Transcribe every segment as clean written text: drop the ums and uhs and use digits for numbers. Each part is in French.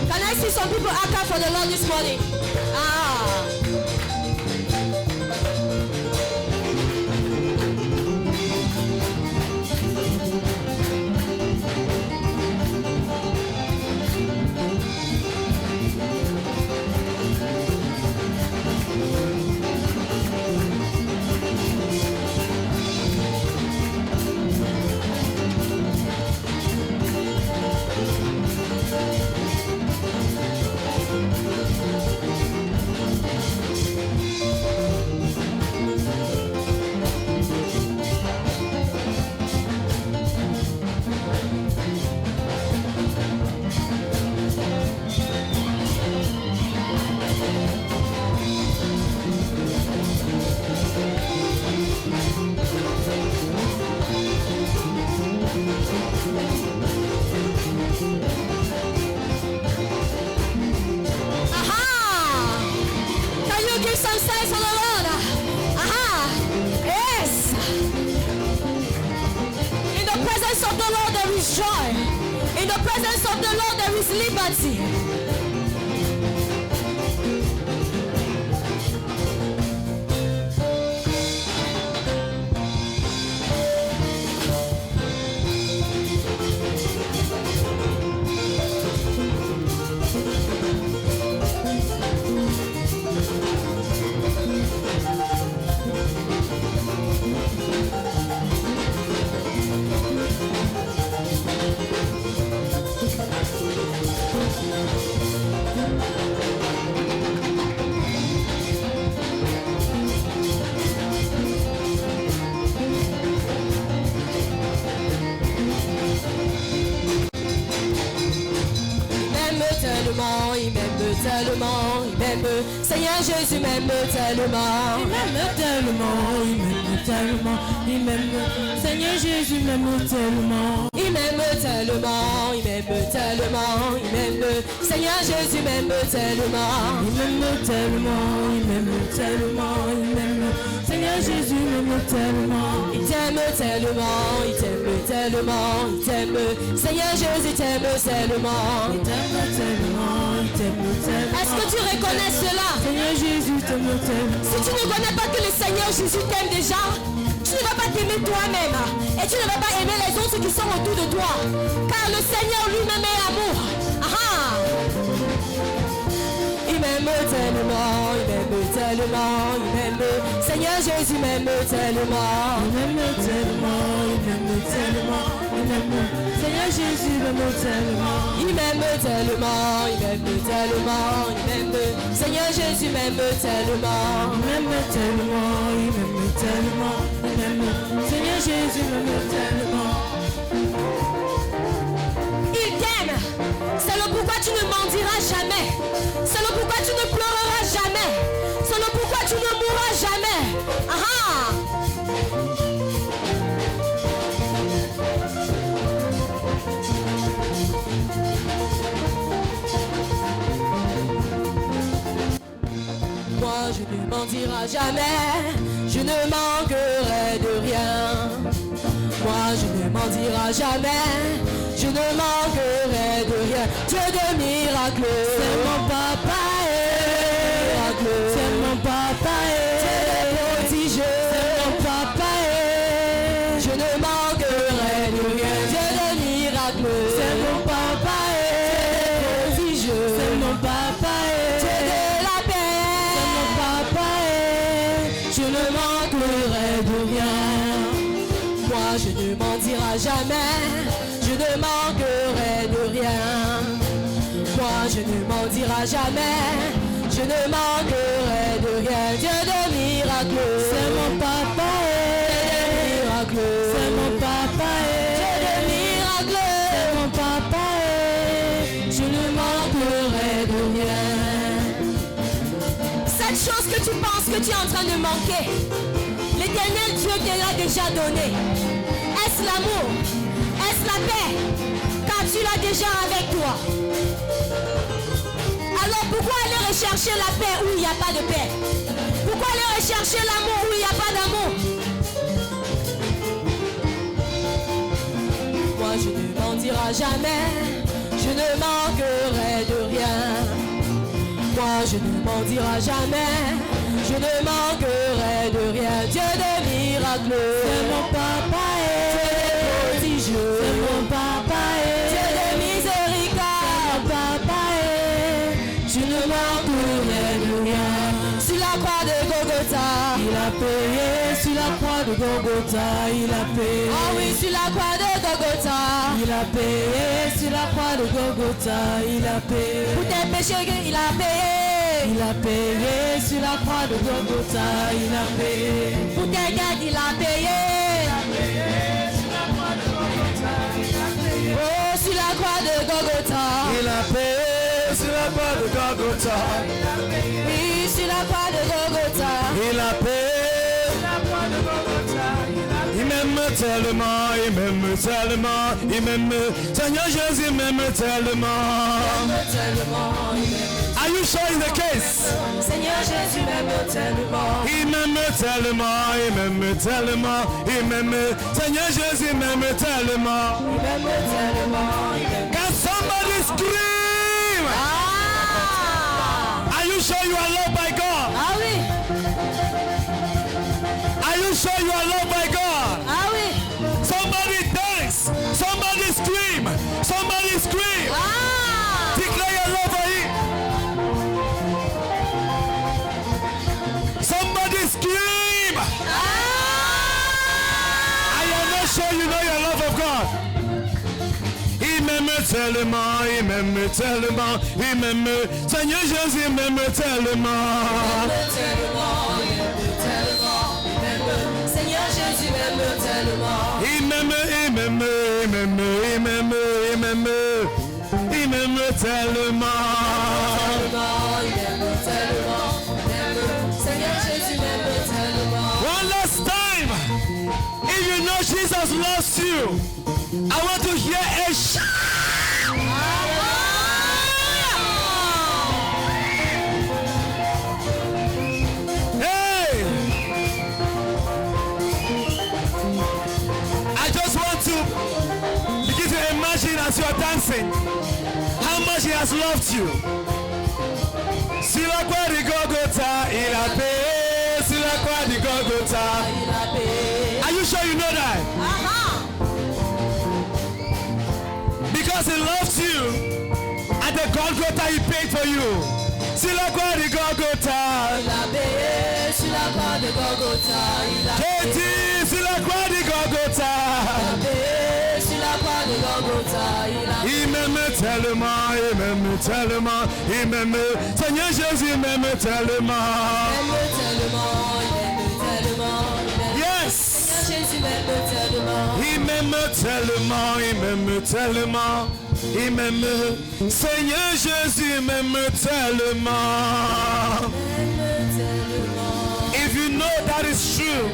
Can I see some people aka for the Lord this morning? In the presence of the Lord there is liberty. Il m'aime, Seigneur Jésus m'aime tellement. Il m'aime tellement, il m'aime tellement, il m'aime, Seigneur Jésus m'aime tellement. Il m'aime tellement, il m'aime tellement, il m'aime, Seigneur Jésus m'aime tellement. Il m'aime tellement, il m'aime tellement, il m'aime, Seigneur Jésus m'aime tellement. Il t'aime tellement, il t'aime tellement, il t'aime, Seigneur Jésus t'aime tellement. Il t'aime tellement, il t'aime tellement. Est-ce que tu reconnais cela? Seigneur Jésus t'aime tellement. Si tu ne connais pas que le Seigneur Jésus t'aime déjà, tu ne vas pas t'aimer toi-même et tu ne vas pas aimer les autres qui sont autour de toi, car le Seigneur lui-même est amour. Il m'aime tellement, il m'aime tellement, il m'aime, Seigneur Jésus m'aime tellement. Il m'aime tellement, il m'aime tellement, il m'aime, Seigneur Jésus m'aime tellement. Il m'aime tellement, il m'aime tellement, il m'aime, Seigneur Jésus m'aime tellement. Il m'aime tellement, il m'aime tellement, il m'aime, Seigneur Jésus m'aime tellement. Il t'aime. C'est le pourquoi tu ne mendiras jamais. C'est le pourquoi tu ne pleureras jamais. C'est le pourquoi tu ne mourras jamais. Moi je ne mendirai jamais. Je ne manquerai de rien. Moi je ne mendirai jamais. Je ne manquerai de rien. Dieu de miracles, c'est mon papa, c'est mon papa, c'est prodigieux, c'est mon papa, je ne manquerai de rien. Dieu de miracles, c'est mon papa, c'est prodigieux, c'est mon papa, Dieu de la paix, c'est mon papa, je ne manquerai de rien. Moi je ne mendirai jamais. Je ne manquerai de rien. Moi je ne mendirai jamais. Je ne manquerai de rien. Dieu de miracles, c'est mon papa, c'est mon papa, Dieu de miracles, c'est mon papa, je ne manquerai de rien. Cette chose que tu penses que tu es en train de manquer, l'Éternel Dieu te l'a déjà donné. Est-ce l'amour? Est-ce la paix? tu l'as déjà avec toi. Alors pourquoi aller rechercher la paix où il n'y a pas de paix? Pourquoi aller rechercher l'amour où il n'y a pas d'amour? Moi je ne mentirai jamais, je ne manquerai de rien. Moi je ne mentirai jamais, je ne manquerai de rien. Dieu de miracle, c'est mon papa et prodigieux, c'est mon papa et Dieu de miséricorde, c'est mon papa et je ne manquerai de rien. Sur la croix de Golgotha, il a payé. Sur la croix de Golgotha, il a payé. Oh oui, sur la croix de Golgotha, il a payé. Sur la croix de Golgotha, il a payé. Pour tes péchés, il a payé. Il a payé. Sur la croix de Golgotha, il a payé. Pour tes dettes, il a payé. Sur la croix de Golgotha, il a payé. Oh, sur la croix de Golgotha, il a payé. Sur la croix de Golgotha, oui, sur la croix de Golgotha, il a payé. Sur la croix de Golgotha, il m'aime tellement, il m'aime tellement, il m'aime. Seigneur Jésus m'aime tellement. Are you sure it's the case? Seigneur Jésus m'aime tellement. Il m'aime tellement, il m'aime tellement, il m'aime. Seigneur Jésus m'aime tellement. Il m'aime tellement. Can somebody scream? Are you sure you are loved by God? Ah oui. Are you sure you are loved by God? Ah oui. Somebody dance. Somebody scream. Somebody scream. Declare your love for him. Somebody scream. I am not sure you know your love of God. Il m'aime tellement, il m'aime tellement, il m'aime. Seigneur Jésus m'aime tellement. Seigneur Jésus m'aime tellement. Il m'aime, il m'aime, il m'aime, il m'aime, il m'aime, il m'aime tellement. Seigneur Jésus m'aime tellement. One last time, if you know Jesus loves you, I want to hear a shout. Hey! I just want to begin to imagine as you are dancing how much he has loved you. Sur la croix de Golgotha, il a payé. Sur la croix de Golgotha, il a payé. Are you sure you know that? Because he loves you. At the Golgotha, he paid for you. Sur la croix de Golgotha, il a payé. Sur la croix de Golgotha, il a payé. Sur la croix de Golgotha, il a payé. Sur la croix de Golgotha, il a payé. il m'aime tellement, il m'aime tellement, il m'aime. Seigneur Jésus m'aime tellement. Il m'aime tellement, il m'aime tellement. Yes. Seigneur Jésus m'aime tellement. Il m'aime tellement, il m'aime tellement, il m'aime. Seigneur Jésus m'aime tellement. If you know that is true,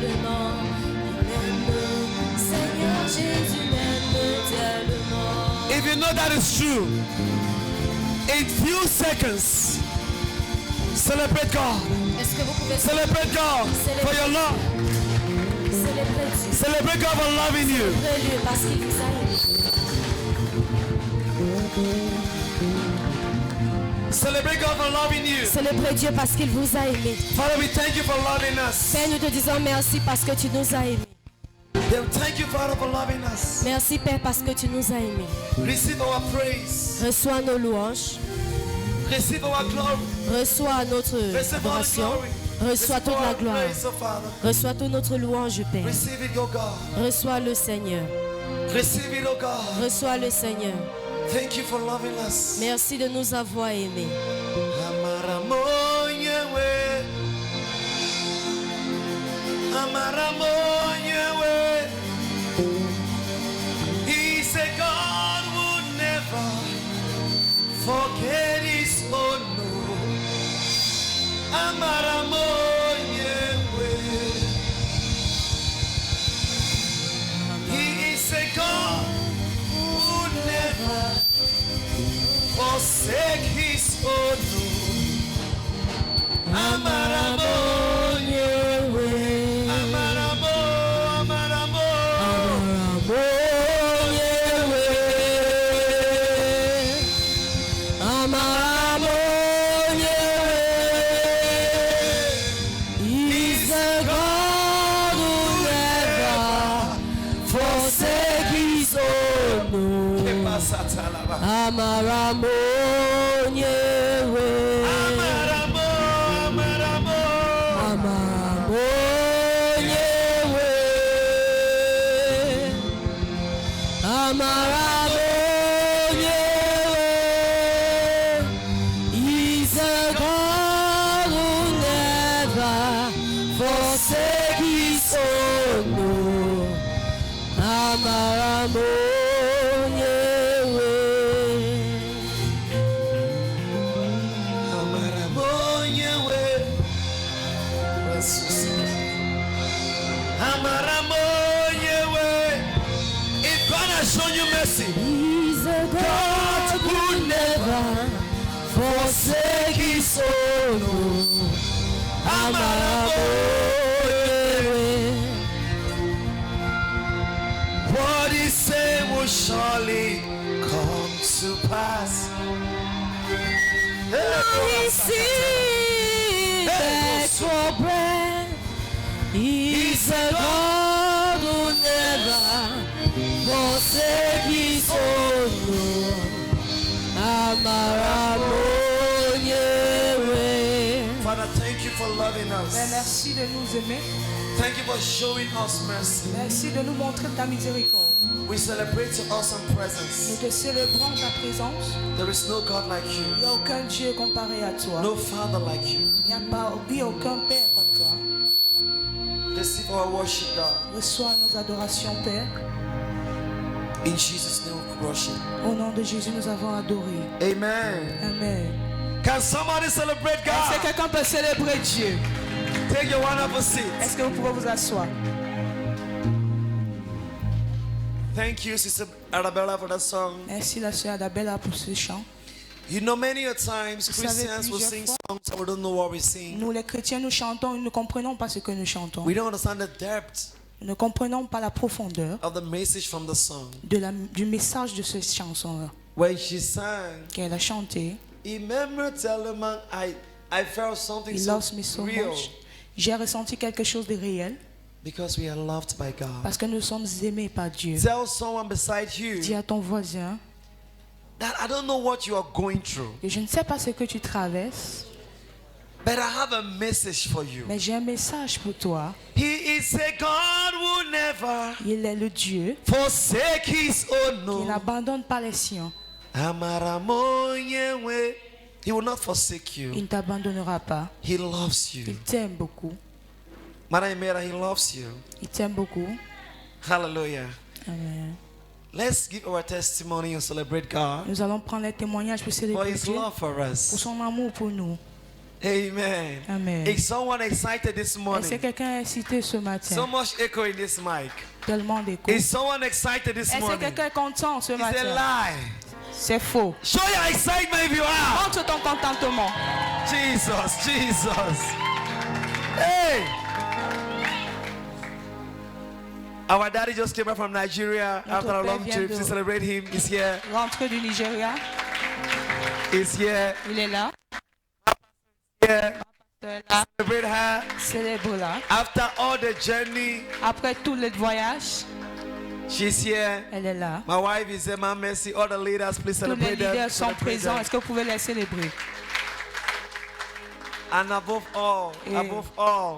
Seigneur Jésus m'aime tellement. if you know that is true, in few seconds, celebrate God. Est-ce que vous pouvez Celebrate God for your love. célébrer Dieu? Celebrate God for loving you. Célébrer Dieu parce qu'il vous a aimé. Celebrate God for loving you. Célébrer Dieu parce qu'il vous a aimé. Father, we thank you for loving us. Père, nous te disons merci parce que tu nous as aimés. Thank you, Father, for loving us. Merci Père parce que tu nous as aimés. Receive our praise. Reçois nos louanges. Receive our glory. Reçois notre Receive all the adoration. glory. Reçois Receive toute all la the gloire. praise, oh Father. Reçois toute notre louange, Père. Receive it, oh God. Reçois le Seigneur. Receive it, oh God. Reçois le Seigneur. Thank you for loving us. Merci de nous avoir aimés. Amaramonyewe. Amaramonyewe. He said God would never forget his own. Amaramonyewe. He is a God who never Amaramo nyewe. Amaramo, amaramo. Amaramo nyewe. Amaramo nyewe. He's a God who never forsakes his own. Amaramo nyewe. Amaramo nyewe. Amaramo nyewe. If God has shown you mercy, He's a God who never forsake his own. Amaramo nyewe. what he said will surely come to pass. He begs for bread. He's a God who never forsake his own. Amaramo nyewe. Father, thank you for loving Père, us. merci de nous aimer. Thank you for showing us mercy. Merci de nous montrer ta miséricorde. We celebrate your awesome Nous presence. te célébrons ta présence. There is no God like Il you, n'y a aucun Dieu comparé à toi. no Father like you. Il n'y a aucun Père comme toi. Receive our worship, God. Reçois nos adorations, Père. In Jesus' name we worship. Au nom de Jésus, nous avons adoré. Amen. Amen. Can somebody celebrate Est-ce que God? quelqu'un peut célébrer Dieu? Take your wonderful seat. Est-ce que vous pouvez vous asseoir? Thank you, Sister Arabella, for that song. Merci la sœur Adabella pour ce chant. You know, many a times Vous savez, Christians will plusieurs sing fois- songs and we don't know what we sing. Nous les chrétiens, nous chantons, nous ne comprenons pas ce que nous chantons. We don't understand the depth Nous ne comprenons pas la profondeur of the message from the song. du message de cette chanson-là When she sang, qu'elle a chanté. remember, tell the man, I felt something He so loves me so real much. J'ai ressenti quelque chose de réel because we are loved by God. parce que nous sommes aimés par Dieu. Tell someone beside Dis you à ton voisin that I don't know what you are going through, que je ne sais pas ce que tu traverses, but I have a message for you. mais j'ai un message pour toi. He is a God who never Il est le Dieu forsake his own. qui No. n'abandonne pas les siens. Amaramo nyewe. He will not forsake Il you. ne t'abandonnera pas. He loves Il you. t'aime beaucoup. Madam Mera, he loves you. Il t'aime beaucoup. Hallelujah. Amen. Let's give our testimony and celebrate God Nous allons prendre les témoignages pour for célébrer his Dieu love for pour us. son amour pour nous. Amen. Amen. Is someone excited this Est-ce que morning? quelqu'un est excité ce matin? So much echo in this mic. Tellement d'écho. Is someone excited this Est-ce que morning? quelqu'un est content ce It's a matin? lie. C'est faux. Show your excitement if you are. Montre ton contentement. Jesus, Jesus. Hey. Our daddy just came back from Nigeria Notre after a père long vient trip de- to celebrate him. He's here. Rentré du Nigeria. He's here. Il est là. Here. Il est là. Celebrate her. Célèbre-la. After all the journey, Après tout le voyage, she's here. elle est là. My wife is here. My mercy. All the leaders, please Tous les celebrate them. leaders sont Celebrate présents. them. Est-ce que vous pouvez les célébrer? And above all, Et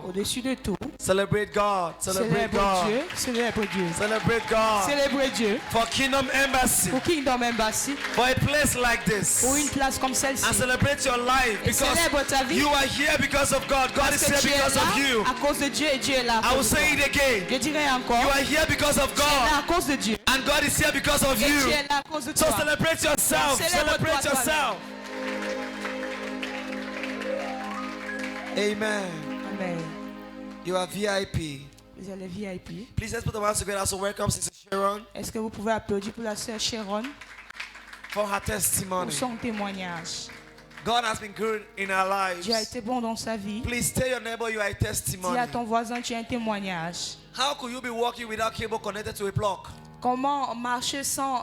au-dessus de tout, celebrate God. Celebrate célèbre God. Dieu. Célèbre Dieu. Celebrate God. Célèbre Dieu. For Kingdom Embassy. Pour Kingdom Embassy, For a place like this. pour une place comme celle-ci. And celebrate your life Et because célèbre ta vie. you are here because of God. God Parce is que here Dieu est because of you. là à cause de Dieu et Dieu est là. à I will cause de say toi. it again. Je dirai encore. You are here because of Dieu est là God. à cause de Dieu. And God is here because of Et you. Dieu est là à cause de So toi. celebrate yourself. Célèbre-toi Celebrate toi-même. yourself. Amen. Amen. You are VIP. Vous êtes les VIP. Please let's put the hands together. So welcome Sister Sharon Est-ce que vous pouvez applaudir pour la sœur Sharon for her pour testimony. son témoignage? God has been good in our lives. Dieu a été bon dans sa vie. Please tell your neighbor you are a Dis testimony. à ton voisin, tu as un témoignage. How could you be walking without cable connected to a plug Comment marcher sans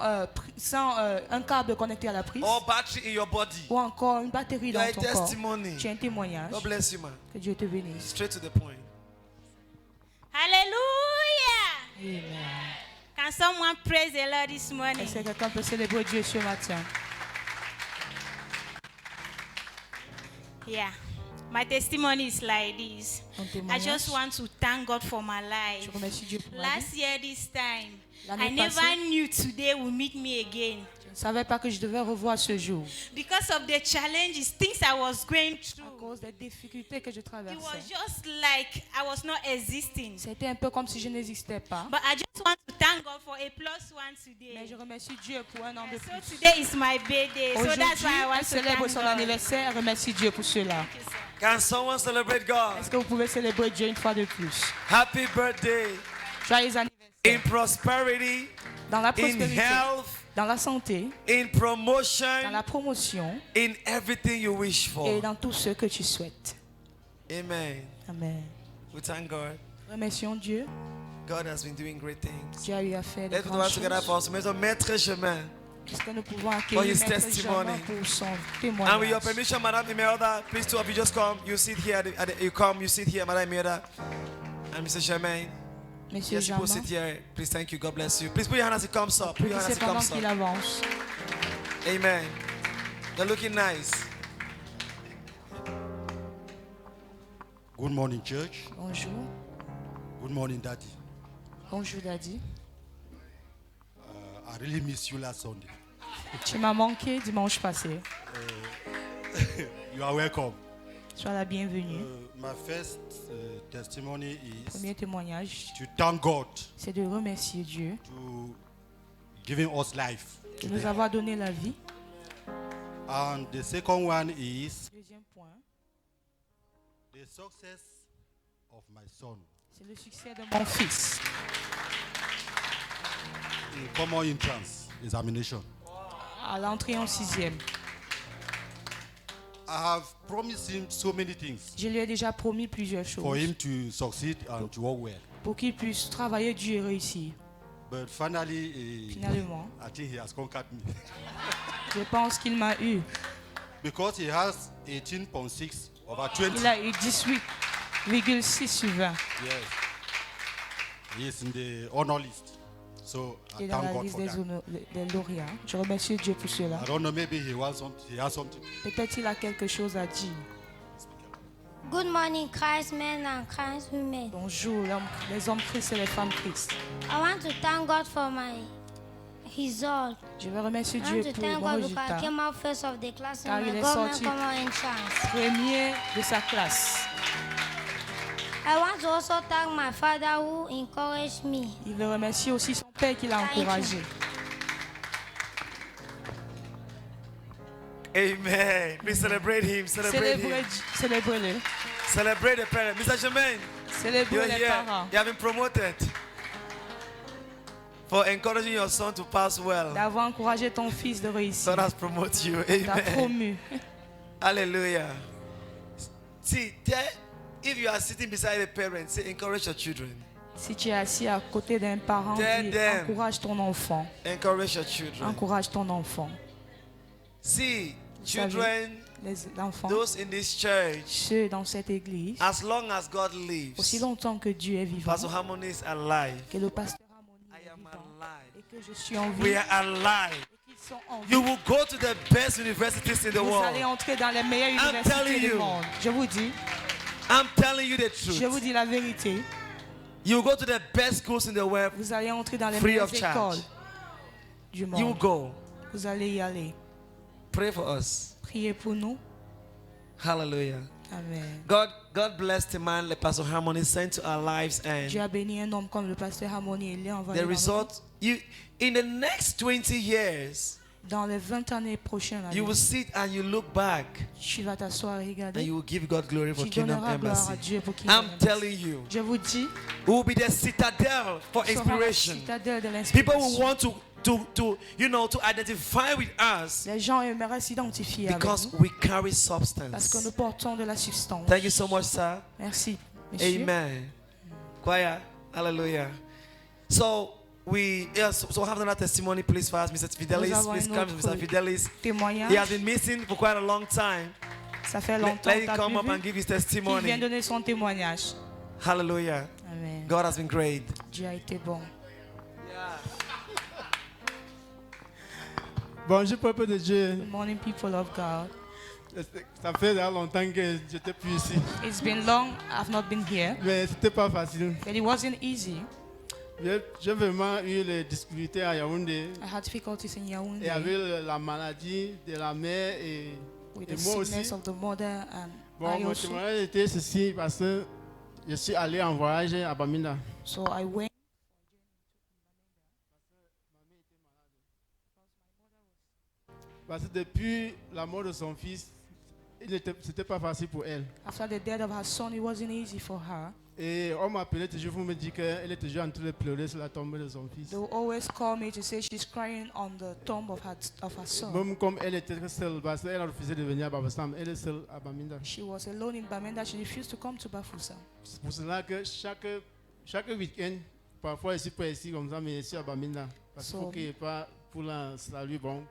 un câble connecté à la prise or battery in your body? ou encore une batterie You dans are a ton corps? testimony. Tu as un témoignage. God bless you, man. Que Dieu te bénisse. Straight to the point. Hallelujah. Amen. Can someone praise the Lord this morning? Est-ce que quelqu'un peut célébrer Dieu ce matin? Yeah. My testimony is like this. Mon I témoignage. just want to thank God for my life. Je remercie Dieu pour ma vie. Last year this time, L'année I never passée. knew today will meet me again. Je ne savais pas que je devais revoir ce jour. Because of the challenges, things I was going À through. cause des difficultés que je It was traversais. just like I was not existing. C'était un peu comme si je n'existais pas. But I just want to thank God for a plus one Mais today. je remercie Dieu pour un an de So plus. today is my birthday. So that's why I Aujourd'hui, want elle to célèbre thank son God. anniversaire. Remercie Dieu pour cela. Thank you, sir. Can someone celebrate God? Est-ce que vous pouvez célébrer Dieu une fois de plus? Happy birthday Joyeux anniversaire. in prosperity, Dans la in prospérité, health, dans la santé, in dans promotion, la promotion in everything you wish et for. dans tout ce que tu souhaites. Amen. Amen. We thank God. Remercions Dieu. God has been doing great things. Dieu a eu à faire de Let's put grandes our hands together for choses. us. Maison Maître Chemin. Est-ce que nous pouvons For accueillir his Maître testimony. Germain pour son And with témoignage? your permission, Madame Imelda, please two of you just come. You sit here. You come. You sit here, Madame Imelda, and Mr. Germain. Monsieur Yes, people Germain, sit here. Please, thank you. God bless you. Please put your hand as it comes up. Put your hand as c'est it pendant comes qu'il up. avance. Amen. You're looking nice. Good morning, church. Bonjour. Good morning, Daddy. Bonjour, Daddy. I really miss you last Sunday. Tu m'as manqué dimanche passé. You are welcome. Sois la bienvenue. My first testimony is Premier témoignage, to thank God c'est de remercier Dieu to giving us life. de nous avoir donné la vie. And the second one is Deuxième point, the success of my son c'est le succès de mon fils in common entrance examination. à l'entrée en sixième. I have promised him so many things Je lui ai déjà promis plusieurs for choses him to succeed and to work well. pour qu'il puisse travailler dur et réussir. But finally, Finalement, I think he has conquered me je pense qu'il m'a eu. because he has 18.6 over 20. Il a eu 18,6 sur 20. Yes. He is in the honor list. So I Et dans thank la God liste for that. des lauréats. Je remercie Dieu pour cela. I don't know, maybe he has something. Peut-être il a quelque chose à dire. Good morning, Christ men and Christ women. Bonjour, les hommes Christ et les femmes Christ. I want to thank God for my result. Je veux remercier I Dieu want to pour thank mon God because I résultat. came out first of the class in Car my il est government sorti common entrance. premier de sa classe. I want to also thank my father who encouraged me. Il veut remercier aussi son père qui l'a Thank you. encouragé. Amen. Please celebrate him. Celebrate him. Célébrez-le. Celebrate the parent. Mr. Jermaine, you're Célébrez les here. parents. You have been promoted for encouraging your son to pass well. D'avoir encouragé ton fils de réussir. God has promoted you. T'a Amen. promu. Hallelujah. See, if you are sitting beside a parent, say, encourage your children. Si tu es assis à côté d'un parent, Tell dis, them. encourage ton enfant. Encourage your children. Encourage ton enfant. See, Vous savez, children, les enfants, those in this church, ceux dans cette église, as long as God aussi lives, longtemps que Dieu est vivant, Pastor Harmony is alive. que le pasteur Harmonie I est am vivant alive. et que je suis en vie, We are alive. et qu'ils sont en vie, You will go to the best universities in the vous allez world. entrer dans les meilleures I'm universités telling du you. monde. Je vous dis, I'm telling you the je vous truth. dis la vérité. You will go to the best schools in the world. Vous allez entrer dans les Free meilleures of charge. écoles du You will monde. go. Vous allez y aller. Pray for us. Priez pour nous. Hallelujah. Amen. God bless the man that Pastor Harmony sent to our lives, Dieu and a béni un homme comme le pasteur Harmonie et l'a envoyé the dans nos result. You in the next 20 years, vies. Dans les 20 années prochaines, you will sit and you look back tu vas t'asseoir et and regarder. you will give God glory for Tu Kingdom donneras gloire à Embassy. Dieu pour qu'il I'm telling you, Je vous dis, we will be the citadel for nous serons la inspiration. citadelle de People will l'inspiration. want to identify with us Les gens aimeraient s'identifier avec because nous we carry parce que substance. nous portons de la substance. Thank you so much, sir. Merci, monsieur. Amen. Choir, hallelujah. So we so have another testimony, please, for us, Mr. Fidelis. avons Please un come, autre Mr. Fidelis. He Témoignage, has been missing for quite a long time. ça fait Let longtemps him que tu come up and as give his qui vient testimony. donner son témoignage. Hallelujah. Amen. God has been great. Dieu a été bon. Bonjour, peuple de Dieu. Good morning, people of God. Ça fait déjà longtemps que j'étais plus ici. It's been long I've not been here, Mais c'était pas facile. but it wasn't easy. J'ai vraiment eu les difficultés à Yaoundé. I had difficulties in Et Yaoundé avec la maladie de la mère et with et the moi aussi. sickness of the mother, and Bon, I mon also. témoignage était ceci parce que je suis allé en voyage à Bamenda. So I went. Parce que depuis la mort de son fils, c'était pas facile pour elle. After the death of her son, it wasn't easy for her. Et on m'appelait toujours pour me dire qu'elle est toujours en train de pleurer sur la tombe de son fils. They will always call me to say she's crying on the tomb of her son. Même comme elle était seule, parce qu'elle a refusé de venir à Babasam, elle est seule à Bamenda. She was alone in Bamenda. She refused to come to Bafusa. C'est pour cela que chaque week-end, parfois ici, pas ici, comme ça, mais ici à Bamenda. Parce qu'il faut qu'il n'y ait pas pour la salut, bon,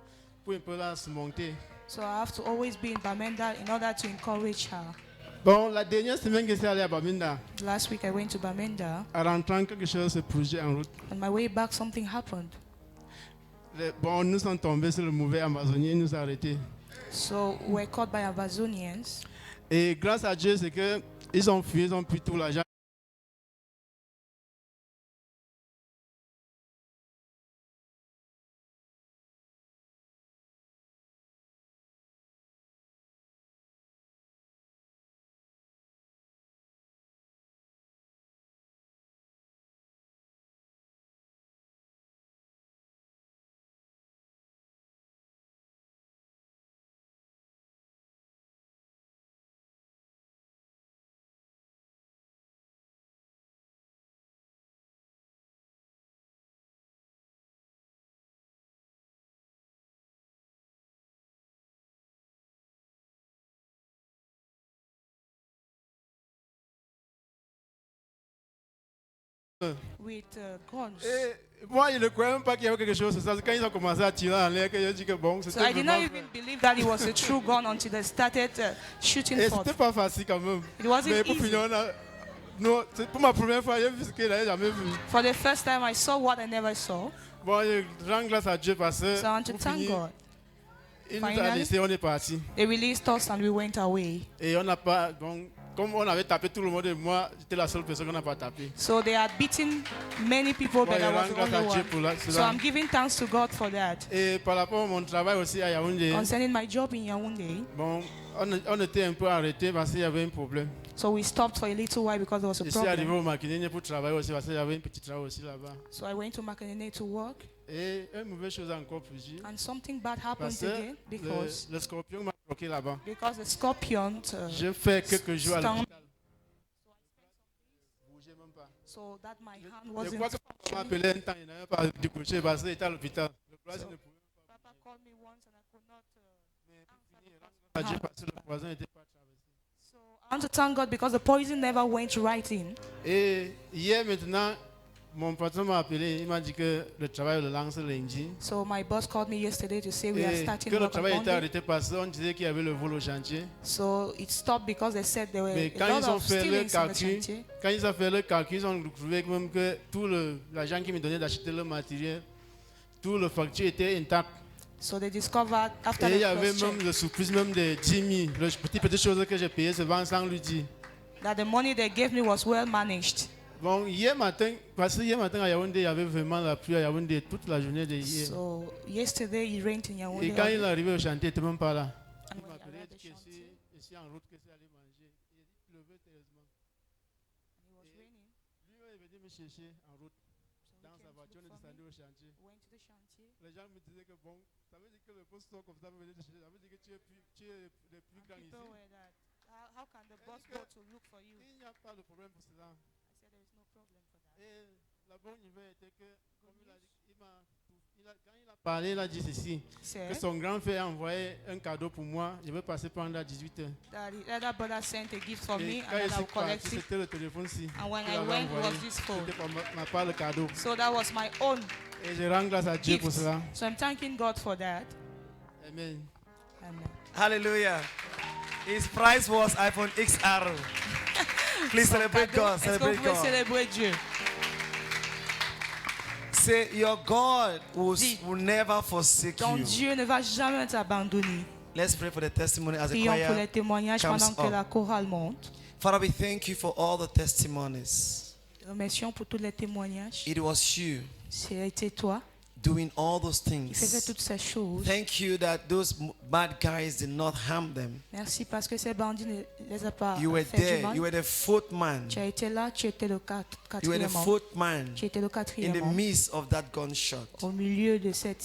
pour un peu la se monter. So I have to always be in Bamenda in order to encourage her. Bon, la dernière semaine que je suis allé à Bamenda, Last week I went to Bamenda. en rentrant, quelque chose se produisait en route. On my way back, something happened. Bon, nous sommes tombés sur le mauvais Amazonien, il nous a arrêtés. So we were caught by Amazonians. Et grâce à Dieu, c'est qu'ils ont fui, ils ont pris tout l'argent. With guns. Et moi, je ne croyais même pas qu'il y avait quelque chose. C'est quand ils ont commencé à tirer en l'air que j'ai dit que bon, So c'était I did not vraiment even believe that it was a true gun until they started shooting Et forth. c'était pas facile quand même. It wasn't Mais pour easy. finir, non, c'est pour ma première fois, j'ai vu ce que j'avais jamais vu. For the first time, I saw what I never saw. Bon, je rends grâce à Dieu parce que So I want to pour thank finir, God. il nous a Finally. laissé, on est parti. They released us and we went away. Et on n'a pas, donc, comme on avait tapé tout le monde et moi, j'étais la seule personne qu'on n'a pas tapé. So they had beaten many people, Bon, but je I was rends the grâce à only Dieu one. pour So cela. I'm giving thanks to God for that. Et par rapport à mon travail aussi à Yaoundé, Concerning my job in Yaoundé, bon, on était un peu arrêté parce qu'il y avait un problème. so we stopped for a little while because there was a Je suis arrivé problem. au Makinéné pour travailler aussi parce qu'il y avait un petit travail aussi là-bas. So I went to Makanene to work, Et une mauvaise chose encore plus dire, and something bad happened parce que again le scorpion m'a bloqué là-bas. because the scorpion. J'ai fait quelques jours à stung. l'hôpital. Bougez même pas. So that my hand Je wasn't. crois que papa m'a appelé un temps, il n'avait pas décroché parce qu'il était à l'hôpital. Le poison ne pouvait Papa called me once and I could not. pas Dieu parce que le poison n'était pas traversé. So I want to thank God because the poison never went right in. Et hier maintenant, mon patron m'a appelé, il m'a dit que le travail le lance lundi. So my boss called me yesterday to say we are Et starting que le work on travail était Monday. arrêté parce qu'on disait qu'il y avait le vol au chantier. So it stopped because they said there were Mais a quand lot ils ont of fait le stealings in the calcul, chantier. quand ils ont fait le calcul, ils ont trouvé même que tout l'argent qui me donnait d'acheter le matériel, tout le facture était intact. So they discovered after Et il y the avait cross même check le surprise même de 10 000. Les petites choses que j'ai payées souvent sans lui dire. that the money they gave me was well managed. Bon, hier matin, parce que hier matin à Yaoundé, il y avait vraiment la pluie à Yaoundé toute la journée de hier. So yesterday it rained in Yaoundé. Et quand il est arrivé au chantier, il n'était même pas là. And Il when m'a he appelé, il arrived a dit at the que chantier, je suis en route, que c'est allé manger. Il pleuvait sérieusement. and it was raining, Lui, il est venu me chercher en route. so Dans he sa came to voiture, on look est for descendu me. au chantier. Went to the chantier. Les gens me disaient que bon, ça veut dire que le poste comme ça veut venir te chercher. Ça veut dire que tu es le plus And grand ici. people were that, how can the boss go to look for you? Il n'y a pas de problème pour cela. I said there is no problem for that. Et la bonne nouvelle était que, comme il a dit, quand il a parlé, il a dit ceci, que Said son grand frère a envoyé un cadeau pour moi. Je vais passer pendant 18 heures. that the other brother sent a gift for Et me quand and il then s'est I'll collect parti, it. c'était le téléphone-ci. And when qu'il I avait went, it envoyé. was this phone. C'était pour ma part le cadeau. So that was my own Et je rends grâce à Dieu pour gift. cela. So I'm thanking God for that. Amen. Amen. Hallelujah. His prize was iPhone XR. Please celebrate God. Est-ce que vous Celebrate pouvez God. célébrer Dieu? Say, your God will never forsake Ton you. Dieu ne va jamais t'abandonner. Let's pray for the testimony as the Prions pour choir les témoignages comes pendant que up. la chorale monte. Father, we thank you for all the testimonies. Remercions pour tous les témoignages. It was you C'était toi doing all those qui faisais things. toutes ces choses. Thank you that those bad guys did not harm them. Merci parce que ces bandits ne les a pas You were fait du there. mal. You were the fourth man. Tu as été là, tu étais le You were the quatrième homme. fourth man Tu étais le in quatrième the homme midst of that gunshot au milieu de cette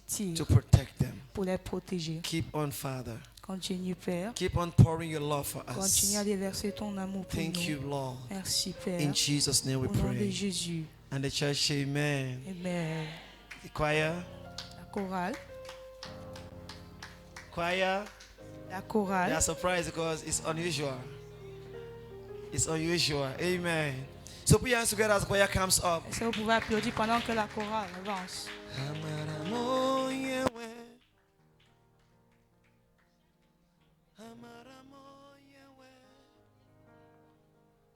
tir to protect them. pour les protéger. Keep on, Father. Continue, Père. Keep on pouring your love for Continue à us. déverser ton amour pour Thank you, nous. Lord. Merci, Père. In Jesus' name we Au nom de pray. Jésus. And the church say amen. Amen. The choir. La chorale. Choir. La They chorale. are surprised because it's unusual. It's unusual. Amen. So put your hands together as the choir comes up. Est-ce que vous pouvez applaudir pendant que la chorale avance?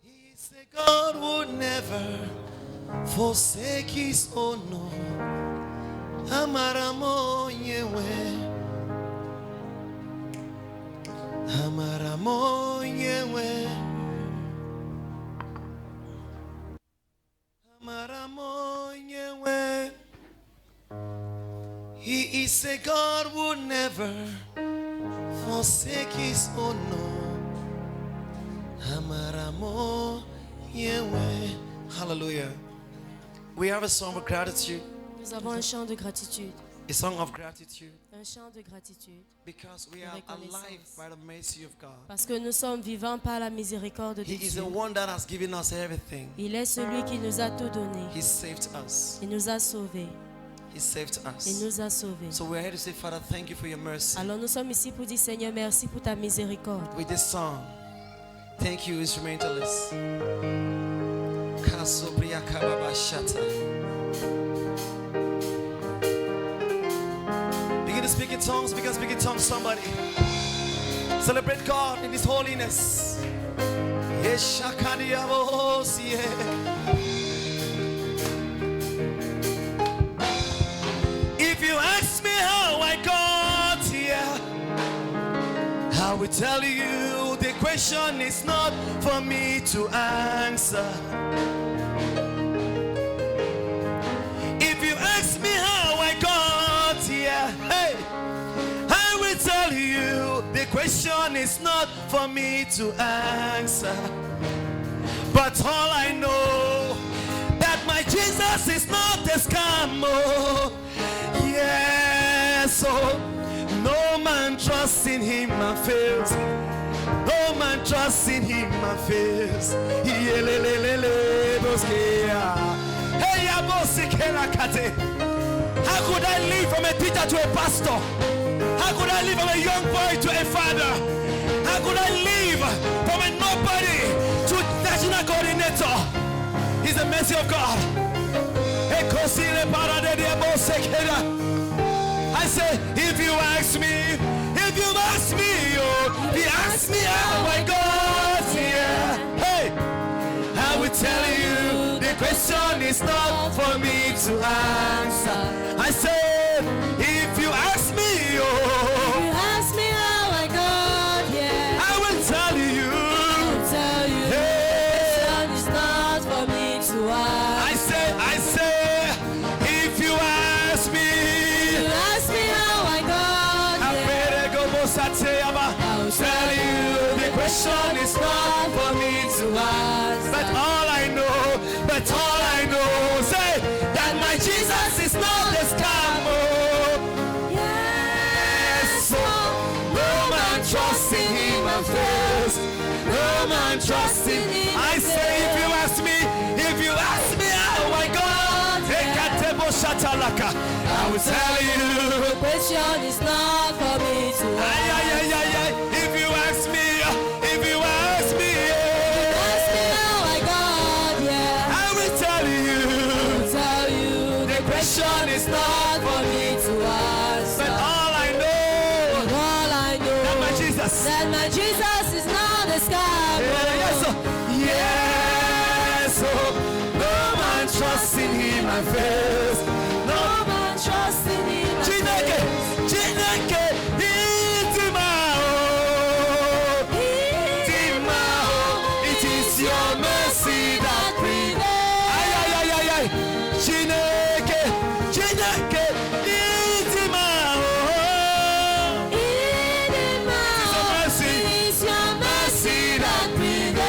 He said God would never forsake his own. No. Amaramo yewe. Amaramo yewe. Amaramo yewe. He said God would never forsake his own. No. Amaramo yewe. Hallelujah. We have a song of gratitude. Nous avons un chant de gratitude. A song of gratitude. Un chant de gratitude. Because we are alive by the mercy of God. Parce que nous sommes vivants par la miséricorde de He is Dieu. the one that has given us everything. Il est celui qui nous a tout donné. He saved us. Il nous a sauvés. He saved Il us. nous a sauvés. So we're here to say, Father, thank you for your mercy. Alors nous sommes ici pour dire Seigneur, merci pour ta miséricorde. With this song, thank you, instrumentalists. Kasobria kababa shata. Begin to speak in tongues. Begin to speak in tongues, somebody. Celebrate God in His holiness. If you ask me how I got here, I will tell you the question is not for me to answer. If you ask me how I got here, hey, I will tell you the question is not for me to answer. But all I know that my Jesus is not a scam. Oh, yes, oh, no man trusts in him and fails. No man trusts in him and fails. Hey, how could I live from a teacher to a pastor? How could I live from a young boy to a father? How could I live from a nobody to national coordinator? It's the mercy of God. I say, if you ask me, oh, if you ask me how I got here, hey, I will tell you the question is not for me to answer. I said, if you ask me, oh, You ask me how I got here. I will tell you. I'll tell you the question is not for me to ask. I say, if you ask me, You ask me how I got here. I'll tell you the question is not for me to ask. But all I know, say that my Jesus is not a scam. Oh, yes, oh, no man trusts in him and fails. No man trusts in him. I say, if you ask me how I got, I will tell you. The question is not for me to ask. If you ask me, Ask me how I got here. I will tell you. I'll tell you The question is not for me to ask. but all I know All I know that my Jesus. that my Jesus is not a scam. Yes, oh, no man trusts in him my face. No man trusting in my Chineke, face. Chineke, Itimao, Itimao, it is your mercy that prevails. Ay, ay, ay, ay, ay. Chineke, Chineke, Itimao, It is your mercy that prevails.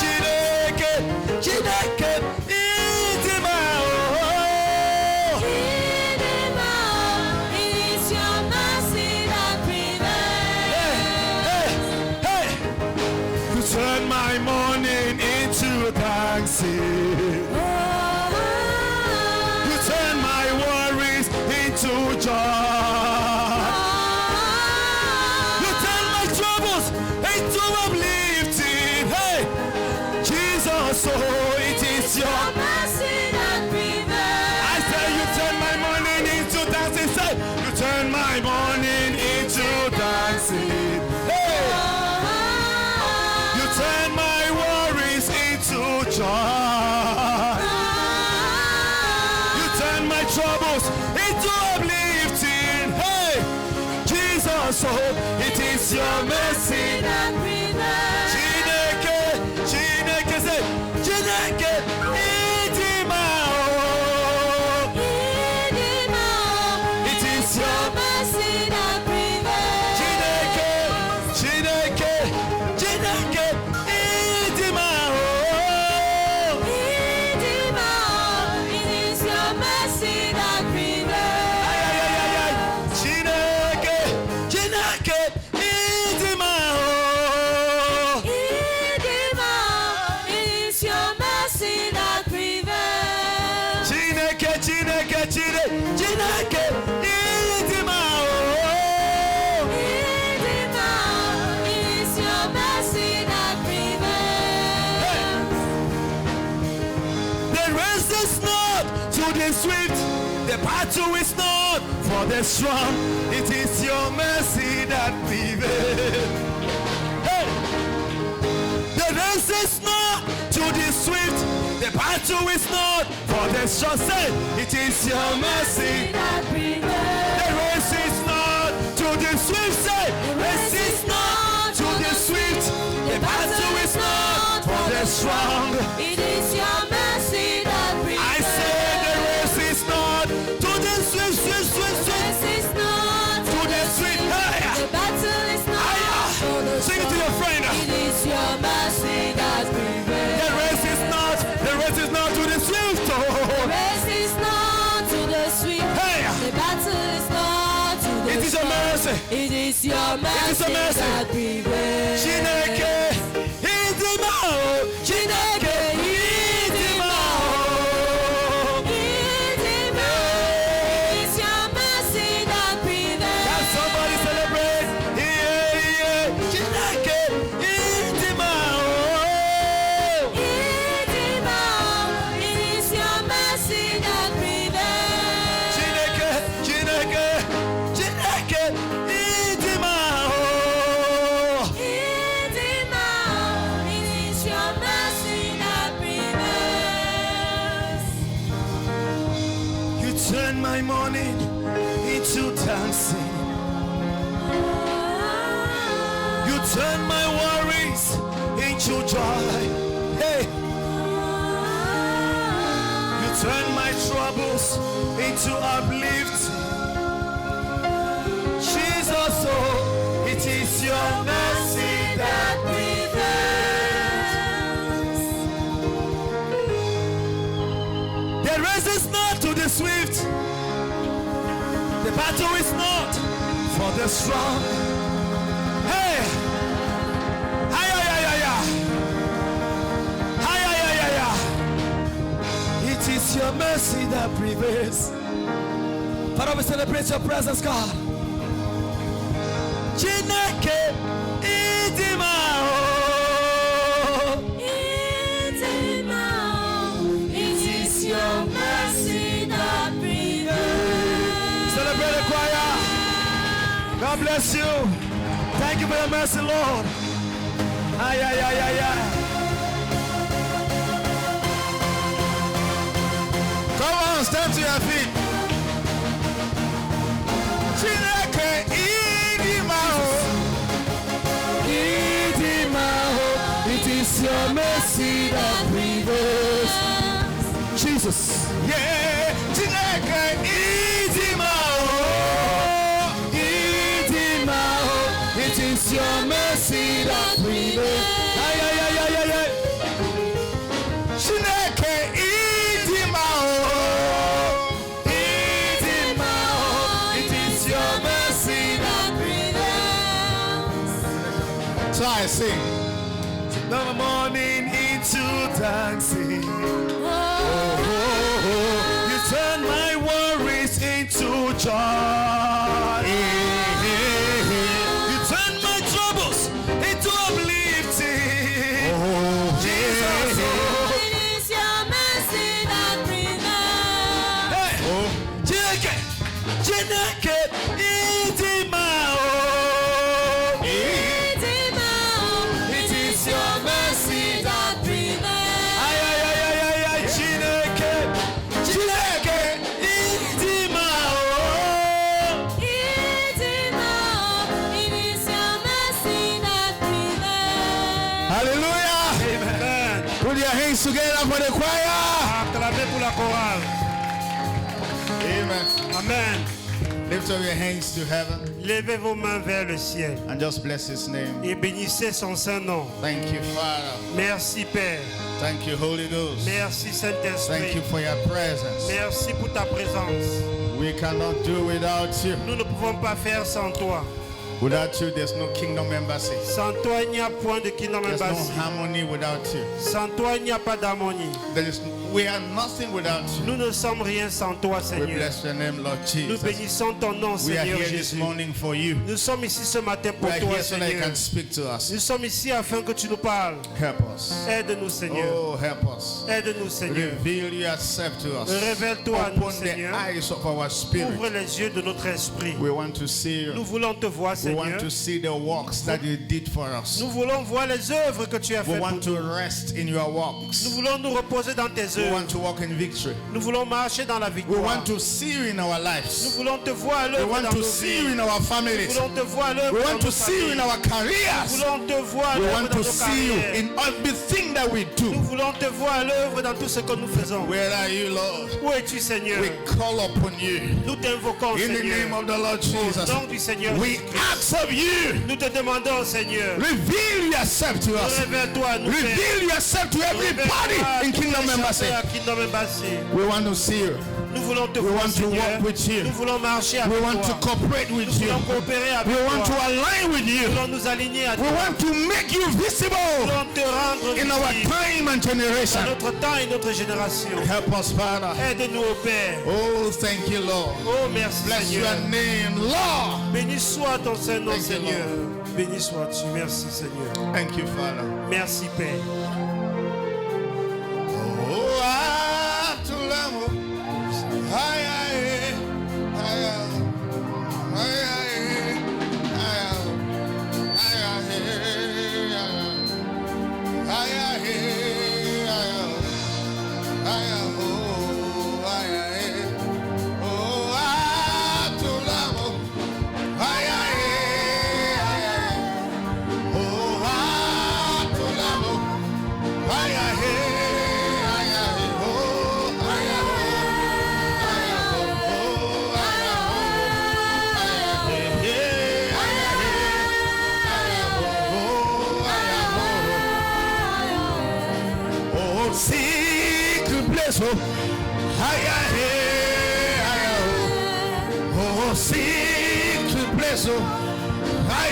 Chineke, Chineke, Itimao. It is your mercy that prevails. Hey, you turn my morning into dancing. You turn my worries into joy. You turn my troubles into uplifting. Hey, Jesus, oh, it is your. Mercy that prevails. I say you turn my morning into dancing. Say you turn my morning into dancing. Hey, you turn my worries into joy. You turn my troubles into uplifting. Hey, Jesus, oh, it is your mercy. That prevails. Chineke, Chineke, say, Chineke, Itimao. It is your mercy that prevails. Chineke, Chineke, Chineke, Itimao. It is your mercy that prevails. Ay, ay, ay, ay, ay. Chineke, Chineke, Itimao. It is your mercy that prevails. Chineke, Chineke, Chineke, Itimao. It is your mercy that prevails. The race is not to the swift, the battle is not for the strong. It is your mercy that prevails. Hey! The race is not to the swift, the battle is not for the strong. Say, it is your mercy. That prevails. The race is not to the swift. Say, race is not to the swift, the battle is not for the strong. It is your mercy that prevails. I say the race is not to the swift, swift, swift, swift, This is not to the swift. Hey! the battle is not for the Sing it to your friend. It is your mercy that prevails. The race is not to the swift. The Oh. race is not to the swift. Hey! The battle is not to the It is your mercy. It is your mercy, is your mercy. that prevails. Chineke, Itimao. Chineke, Itimao. It's your mercy that prevails. Can somebody celebrate? Yeah, yeah. Chineke, Itimao. It is your mercy that prevails. Chineke, Chineke, Chineke, Itimao. It is your mercy that prevails. You turn my morning into dancing. You turn my worries into joy. Hey, you turn my troubles into uplifting. Jesus, oh, it is your mercy that prevails. the race is not to the swift. The battle is not for the strong. Hey, ay, ay, ay, ay, ay. Ay, ay, ay, ay, ay. It is your mercy that prevails. Father, we celebrate your presence, God. Chineke, Itimao. It is your mercy that prevails. Celebrate the choir. God bless you. Thank you for your mercy, Lord. Ay, ay, ay, ay, ay. on, stand to your feet. Chineke idimao. It is your mercy that prevails. Jesus. Yeah, Chineke idimao. It is your mercy that prevails. Ay, ay, ay, ay, ay, ay. Chineke idimao. It is your mercy that prevails. So I sing. The morning into dancing. You turn my worries into joy. You turn my troubles into uplifting. Jesus. It is your mercy that prevails. Hey. Chineke, Chineke, idimao. It is your mercy that prevails. Ay, ay, ay, ay, ay, ay, Chineke, Chineke, idimao. It is your mercy that prevails. Hallelujah. Amen. Put your hands together for the choir. Acclamez pour la chorale. Amen. Amen. Lift up your hands to heaven Levez vos mains vers le ciel and just bless his name. et bénissez son saint nom. Thank you, Father. Merci Père. Thank you, Holy Ghost. Merci Thank Saint-Esprit. you for your presence. Merci pour ta présence. We cannot do without you. Nous ne pouvons pas faire sans toi. Without you, there's no kingdom embassy. Sans toi, il n'y a point de kingdom There's no embassy. harmony without you. Sans toi, il n'y a pas d'harmonie. We are nothing without you. Nous ne sommes rien sans toi, We Seigneur. bless your name, Lord Nous Jesus. bénissons ton nom, We are Seigneur here this Jésus. morning for you. Nous sommes ici ce matin We pour are toi, here so that you Seigneur. can speak to us. Nous sommes ici afin que tu nous parles. Help us. Aide-nous, Seigneur. Oh, help us. Aide-nous, Seigneur. Reveal yourself to us. Révèle-toi à nous, Open the Seigneur. eyes of our spirit. Ouvre les yeux de notre esprit. We want to see you. Nous voulons te voir, We want Seigneur. to see the works that you did for us. Nous voulons voir les œuvres que tu as We faites pour want to nous. rest in your Nous works. voulons nous reposer dans tes We œuvres. want to walk in victory. Nous voulons marcher dans la We victoire. want to see you in our Nous lives. voulons te voir à We l'œuvre want dans to nos see you vies. in our Nous families. voulons te voir à l'œuvre We dans want nos to see you in familles. our Nous careers. voulons te voir à We l'œuvre want dans to nos see you carrières. in everything that we Nous do. voulons te voir à l'œuvre dans tout ce que nous faisons. Where are you, Lord? Où es-tu, Seigneur? We call upon you. Nous t'invoquons, In the name Seigneur. of the Lord Au Jesus. nom du Seigneur We Jésus-Christ. ask of you. Nous te demandons, Seigneur. Reveal yourself to us. Révèle-toi à nous, Père. Reveal yourself to everybody Révèle-toi à in tous Kingdom les Embassy. chanteurs à Kingdom Embassy. We want to see you. Nous voulons te We voir, want to Seigneur. walk with you. Nous voulons marcher We avec want to toi. cooperate with Nous you. voulons coopérer avec We want to toi. align with Nous you. voulons nous aligner à We toi. want to make you Nous visible voulons te rendre in our visible time and dans generation. notre temps et notre génération. Help us, Father. Aide-nous, au Père. Oh, thank you, Lord. Oh, merci, Bless Seigneur. your name, Lord. Béni soit ton Saint-Nom, Thank you, Seigneur. Béni sois-tu. Merci, Seigneur. Thank you, Father. Merci, Père. Oh, to love. Hi, secret place, oh, oh, secret place, oh,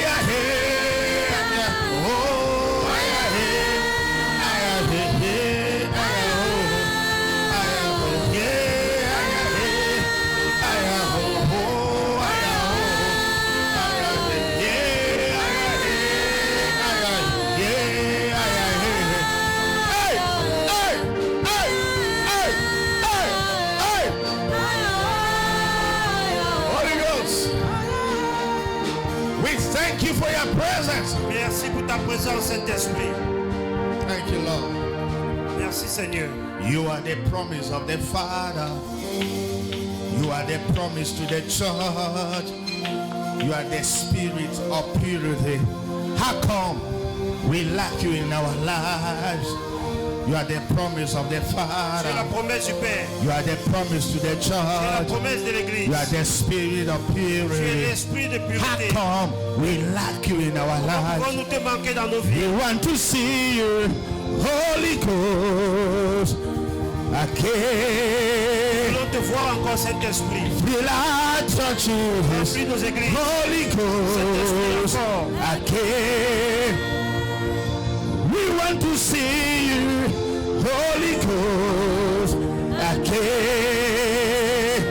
thank you for your presence. Merci pour ta présence, Saint-Esprit. Thank you, Lord. Merci, Seigneur. You are the promise of the Father. You are the promise to the church. You are the spirit of purity. How come we lack you in our lives? You are the promise of the Father. Tu es la promesse du Père. You are the promise to the Tu es la church. promesse de l'Église. You are the spirit of Tu es purity. l'esprit de How pureté. come we lack you in our Pourquoi lives? nous te manquons dans nos vies? We want to see you, Holy Ghost. Nous Again, voulons te voir encore, Saint-Esprit. fill our churches, Remplis nos églises. Holy Ghost. Again, we want to see you, Holy Ghost. Again,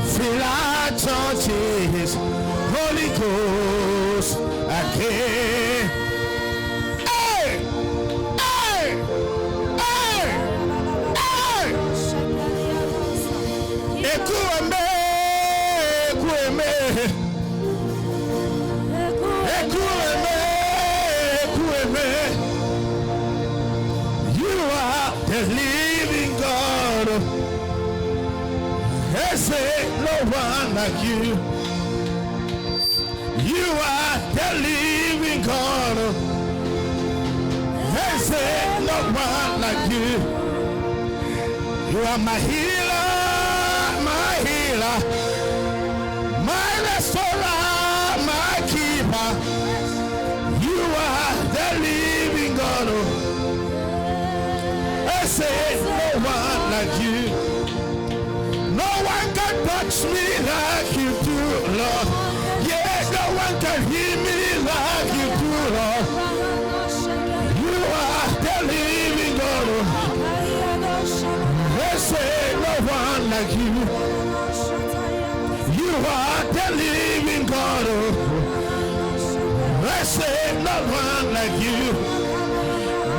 fill our churches, Holy Ghost. Again. Hey! Hey! Hey! Hey! Ekueme, ekueme, ekueme, ekueme. You are the living God. There's no one like you. You are the living God. There's no one like you. You are my healer, my healer, my restorer, my keeper. You are the living God. I say no one like you. No one can touch me like you do, Lord. Yeah, no one can heal me like you do, Lord. You are the living God. I say no one like you. You are the living God. I say no one like you.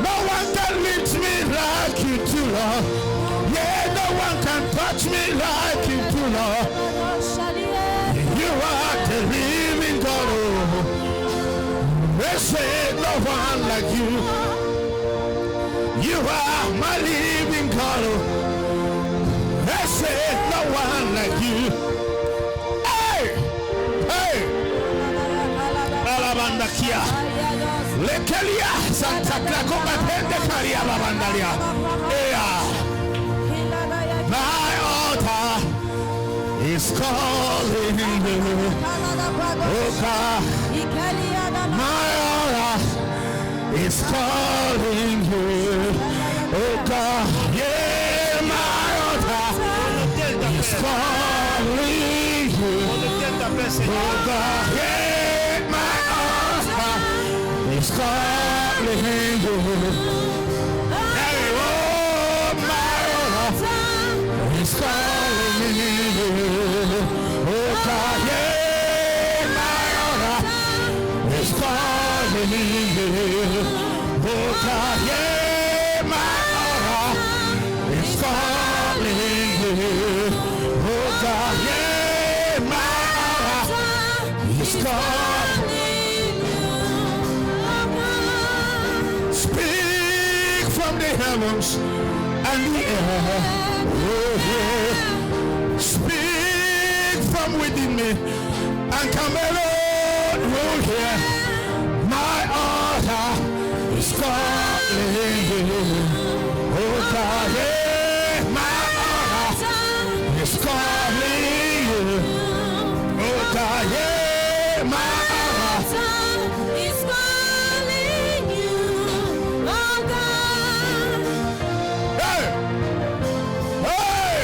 No one can lift me like you do, Lord. Yeah, no one can touch me like you do, Lord. You are the living God. I say no one like you. You are my living God. I say no one like you. Hey! Hey! Alabanda kia. Lekelia Santa Clacoma Pende Caria Babandalia. My altar is calling you. Oh God. My altar is calling you. Oh God. Yeah, my altar is calling you. Oh God. Yeah, my altar is calling you. Hey, oh, my altar is calling you. Oh God. Yeah, my altar is calling you. Oh God. Yeah, my altar is calling you. Oh God. Yeah, my altar is calling. Speak from the heavens and the air. Oh, yeah. Speak from within me and come alone. Oh, yeah. My altar is calling you. Oh, God, yeah. My altar is calling you. Oh, God, yeah. My altar. Hey! Hey!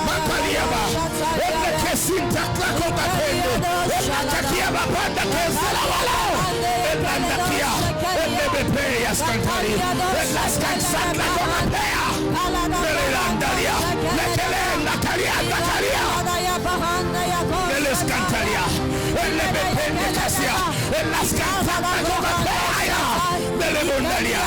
Makaliaba. Ella que sinta claco batendo. Ella que kia bapanda que sala wala. Ella nakia. Ella bepe yaskantari. Ella skansan la gomapea. Ella andalia. Lekele nakalia nakalia. Ella skantalia. Ella bepe nekasia. Ella skansan la gomapea. Ella bundalia.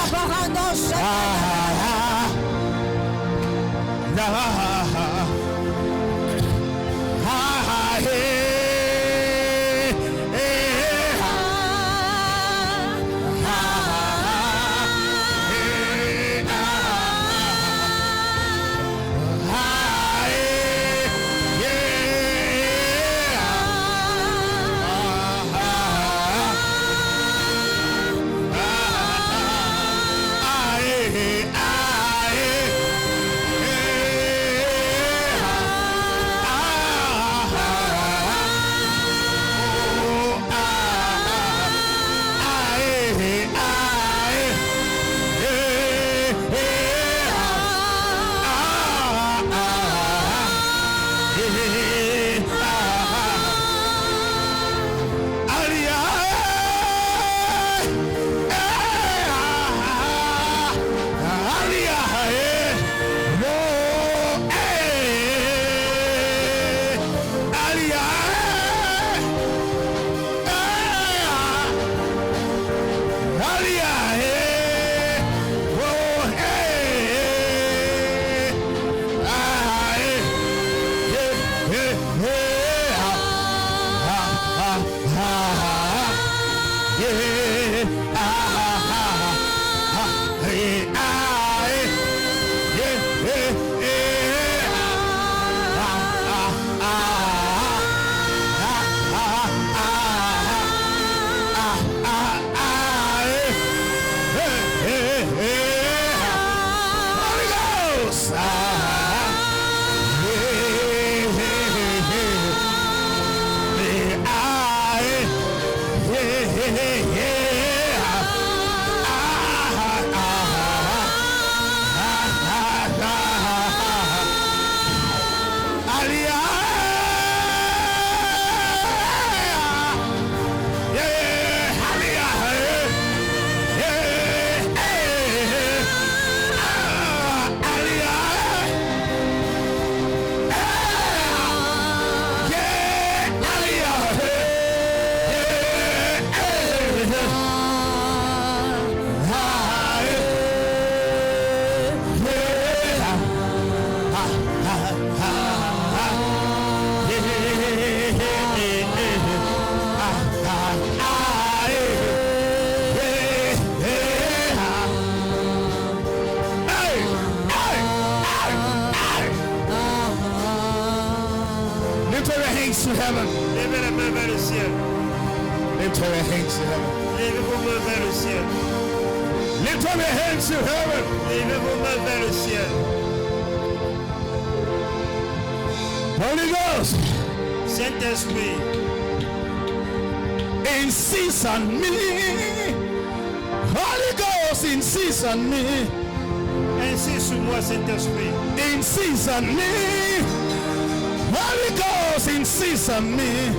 Lift your hands to heaven. Levez les mains vers le ciel. Lift your hands to heaven. Levez vos mains vers le ciel. Lift up your hands to heaven. Levez vos mains vers le ciel. Holy Ghost, Saint-Esprit, insist on me. Holy Ghost, insist on me. insiste sur moi, Saint-Esprit. Insist on me. Holy Ghost, insist on me.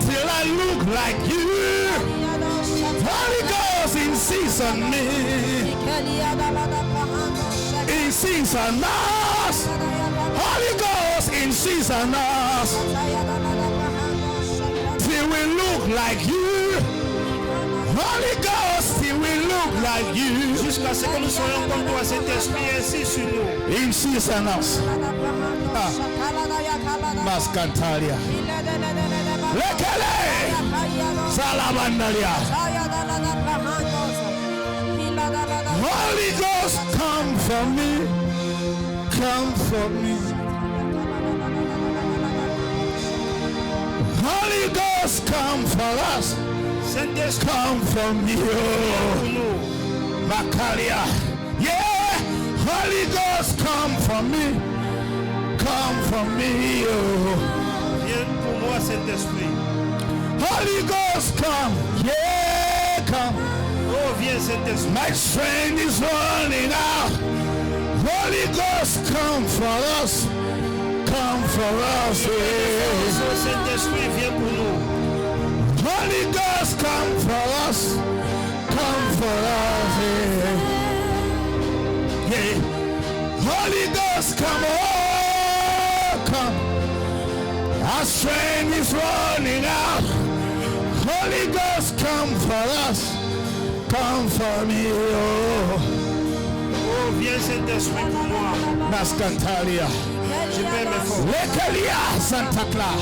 Till I look like you. Holy Ghost, insist on me. Insist on us. Holy Ghost, insist on us. Till we look like you. Holy Ghost, till we look like you. Jusqu'à ce que nous soyons comme toi, Saint-Esprit, insiste sur nous. Insist on us. Mascantalia. Lekele. Salabandalia. Holy Ghost, come for me. Come for me. Holy Ghost, come for us. Saint-Esprit, Come for me. pour Oh. nous. Macaria. Yeah. Holy Ghost, come for me. Come for me. Oh. Viens pour moi, Saint-Esprit. Holy Ghost, come. Yeah, come. Oh, viens, Saint-Esprit. My strength is running out. Holy Ghost, come for us. Come for us. Yeah. Oh, Saint-Esprit, viens pour nous. Holy Ghost, come for us. Come for us. Yeah. Yeah. Holy Ghost, come. Oh, come. Our strength is running out. Holy Ghost, come for us. Come for me. Oh. Oh, viens, Saint-Esprit, pour moi. Nascantalia. Je mets mes forces. Lekelia Santa Clara.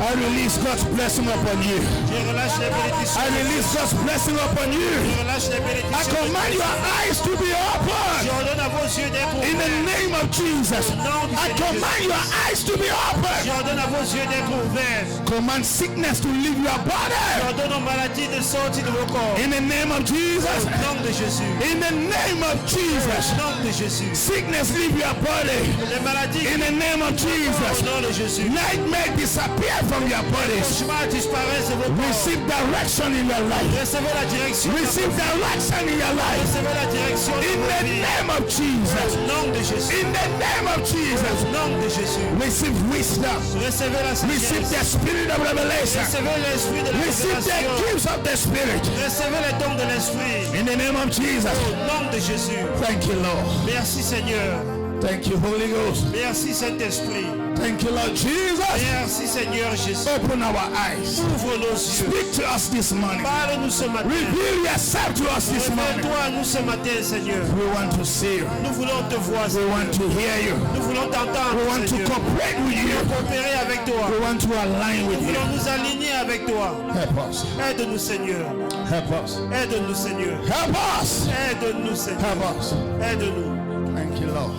I release God's blessing upon you. Je relâche les bénédictions. I release God's blessing upon you. Je relâche les I bénédictions. command your eyes to be Je open. ordonne à vos yeux d'être In the ouverts. name of Jesus. I command your eyes to be Je open. ordonne à vos yeux d'être ouverts. Command sickness to leave your Je body. ordonne aux maladies de sortir de vos corps. In the name of Jesus. Au nom de Jésus. In the name of Jesus. Au nom de Jésus. Sickness leave your body. Les maladies In the name of au Jesus. nom de Jésus. Nightmare disappear from your bodies. Cauchemars disparaissent de vos corps. Receive direction in your life. Recevez la direction. Receive direction in your life. Recevez la direction de In vos the vies. name of Jesus. Au nom de Jésus. In the name of Jesus. Au nom de Jésus. Receive wisdom. Recevez la Receive the sagesse. spirit of revelation. Recevez l'esprit de la Receive the révélation. gifts of the spirit. Recevez les dons de l'esprit. In the name of Jesus. Au nom de Jésus. Thank you, Lord. Merci Seigneur. Thank you, Holy Ghost. Merci Saint-Esprit. Thank you, Lord Jesus. Merci Seigneur Jésus. Open our eyes. Ouvre nos yeux. Speak to us this morning. Parle-nous ce matin. Reveal yourself to us this morning. Révèle-toi à nous ce matin, Seigneur. We want to see you. Nous voulons te voir, We Seigneur. want to hear you. Nous voulons We t'entendre, want to Seigneur. cooperate with you. Coopérer avec toi. We want to align with Nous you. voulons nous aligner avec toi. Help us. Aide-nous, Seigneur. Help us. Aide-nous, Seigneur. Help us. Aide-nous, Seigneur. Help us. Aide-nous. Thank you, Lord.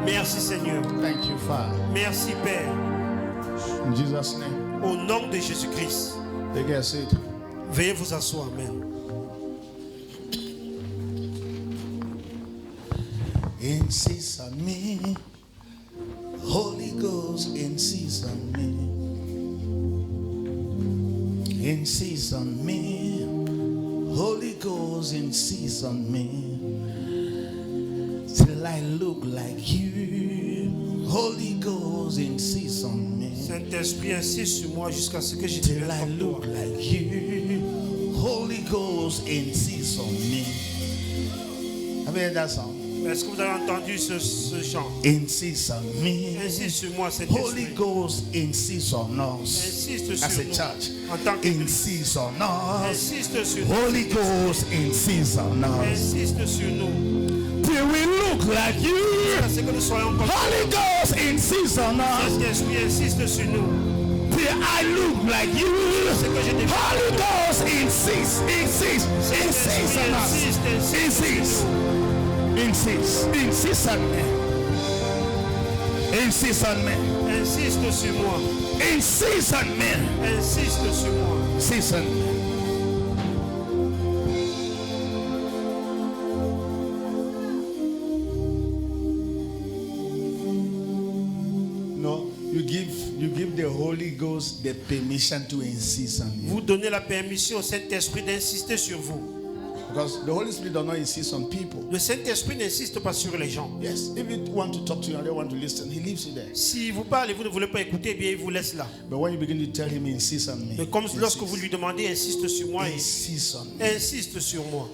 Merci, Seigneur. Thank you, Father. Merci, Père. In Jesus' name. Au nom de Jésus-Christ. Take a seat. Veuillez vous asseoir. Amen. Insist on me. Holy Ghost, insist on me. Insist on me. Holy Ghost, insist on me. Till I look like you. Holy Ghost, insist on me. Saint-Esprit, insiste sur moi jusqu'à ce que je Till devienne I comme look toi. like you. Holy Ghost, insist on me. Have you heard that song? Est-ce que vous avez entendu ce chant? Insist on me. Insiste sur moi, Holy Saint-Esprit. Ghost, insist on us. Insiste As sur a nous. church, En tant qu'Église. insist on us. Insiste sur nous. Holy Ghost, insist on us. Insiste sur nous. Till we look like you. Jusqu'à ce que nous soyons comme toi. Holy Ghost, insist on us. Saint-Esprit, insiste sur nous. Till I look like you. Holy Ghost, insist on us. Insist on me. Insist on me. Insiste sur moi. Insist on me. Insiste sur moi. Insist on me. No, you give the Holy Ghost the permission to insist on you. Vous donnez la permission au Saint-Esprit d'insister sur vous. Because the Holy Spirit does not insist on people. Le Saint-Esprit n'insiste pas sur les gens. Yes, if you want to talk to you and they want to listen, he leaves you there. Si vous parlez et vous ne voulez pas écouter, eh bien il vous laisse là. But when you begin to tell him, insist on me. Mais comme lorsque vous lui demandez, insiste sur moi. Insist on me. Insiste sur moi.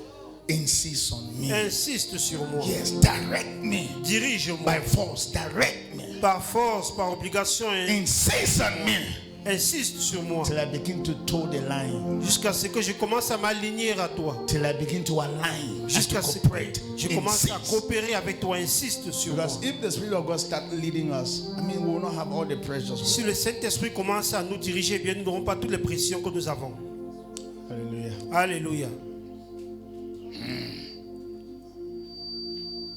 Insist on me. Insiste sur moi. Yes, direct me. Dirige-moi. By force, direct me. Par force, par obligation. Insist on me. Insiste sur moi. Till I begin to toe the line. Jusqu'à ce que je commence à m'aligner à toi. Till I begin to align. Jusqu'à ce que je commence à coopérer avec toi. Insiste sur moi. Because if the Spirit of God starts leading us, I mean, we will not have all the pressures. Si le Saint-Esprit commence à nous diriger, bien, nous n'aurons pas toutes les pressions que nous avons. Hallelujah. Alléluia.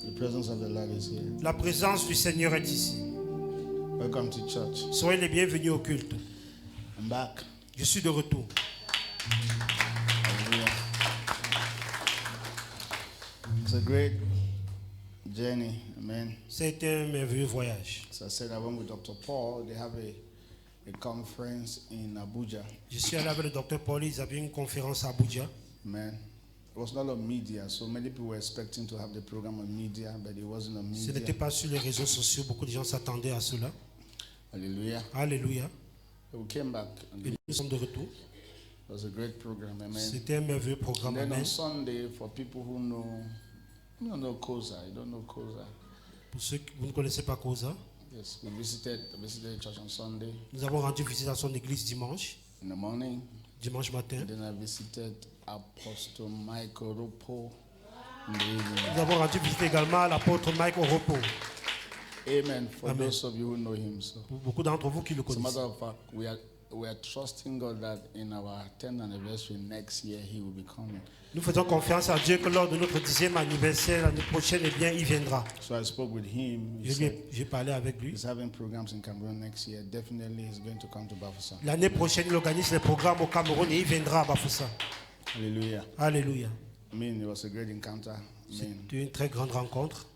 The presence of the Lord is here. La présence du Seigneur est ici. Welcome to church. Soyez les bienvenus au culte. I'm back. Je suis de retour. Hallelujah. It's a great journey. Amen. C'était un merveilleux voyage. So I said I went with Dr. Paul. They have a conference in Abuja. Je suis allé avec le docteur Paul. Ils avaient une conférence à Abuja. Amen. It was not on media, so many people were expecting to have the program on media, but it wasn't on Ce media. n'était pas sur les réseaux sociaux. Beaucoup de gens s'attendaient à cela. Hallelujah. Alléluia. We came back. And Et it nous sommes de retour. was a great program. Amen. C'était un merveilleux programme. And then Amen. on Sunday, for people who know, you don't know Koza, you don't know Koza. Pour ceux qui vous ne connaissez pas Koza, Yes, we visited the church on Sunday nous avons rendu visite à son église dimanche in the morning. matin. And then I visited Apostle Michael Ropo in the evening. Nous avons rendu visite également à l'apôtre Mike au repos. Amen. For Amen. those of you who know him, so. Pour beaucoup d'entre vous qui le As a connaissent. matter of fact, we are trusting God that in our 10th anniversary next year, He will be coming. Nous faisons confiance à Dieu que lors de notre 10e anniversaire l'année prochaine, eh bien, il viendra. So I spoke with him. He J'ai parlé avec lui. he's having programs in Cameroon next year. Definitely, he's going to come to Bafoussam. L'année prochaine, il organise les programmes au Cameroun et il viendra à Bafoussam. Hallelujah. Alléluia. I mean, it was a great encounter. Amen. C'était une très grande rencontre.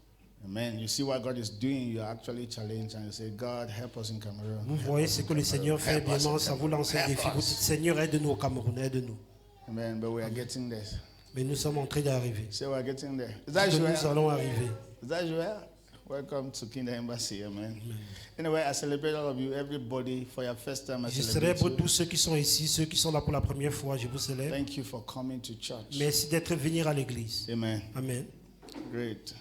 Amen. You see what God is doing, you are actually challenged and you say, God, help us in Cameroon. Vous voyez ce que le Seigneur fait, bien non, ça vous lance un défi. Vous dites, Seigneur, aide-nous au Cameroun, aide-nous. Amen. But we are getting there. Mais nous sommes en train d'arriver. Say we are getting there. Is that Que Joel? nous allons arriver. Is that Joel? Welcome to Kingdom Embassy. Amen. Anyway, I celebrate all of you, everybody, for your first time. I Je celebrate célèbre you. tous ceux qui sont ici, ceux qui sont là pour la première fois. Je vous célèbre. Thank you for coming to church. Merci d'être venus à l'église. Amen. Amen. Great.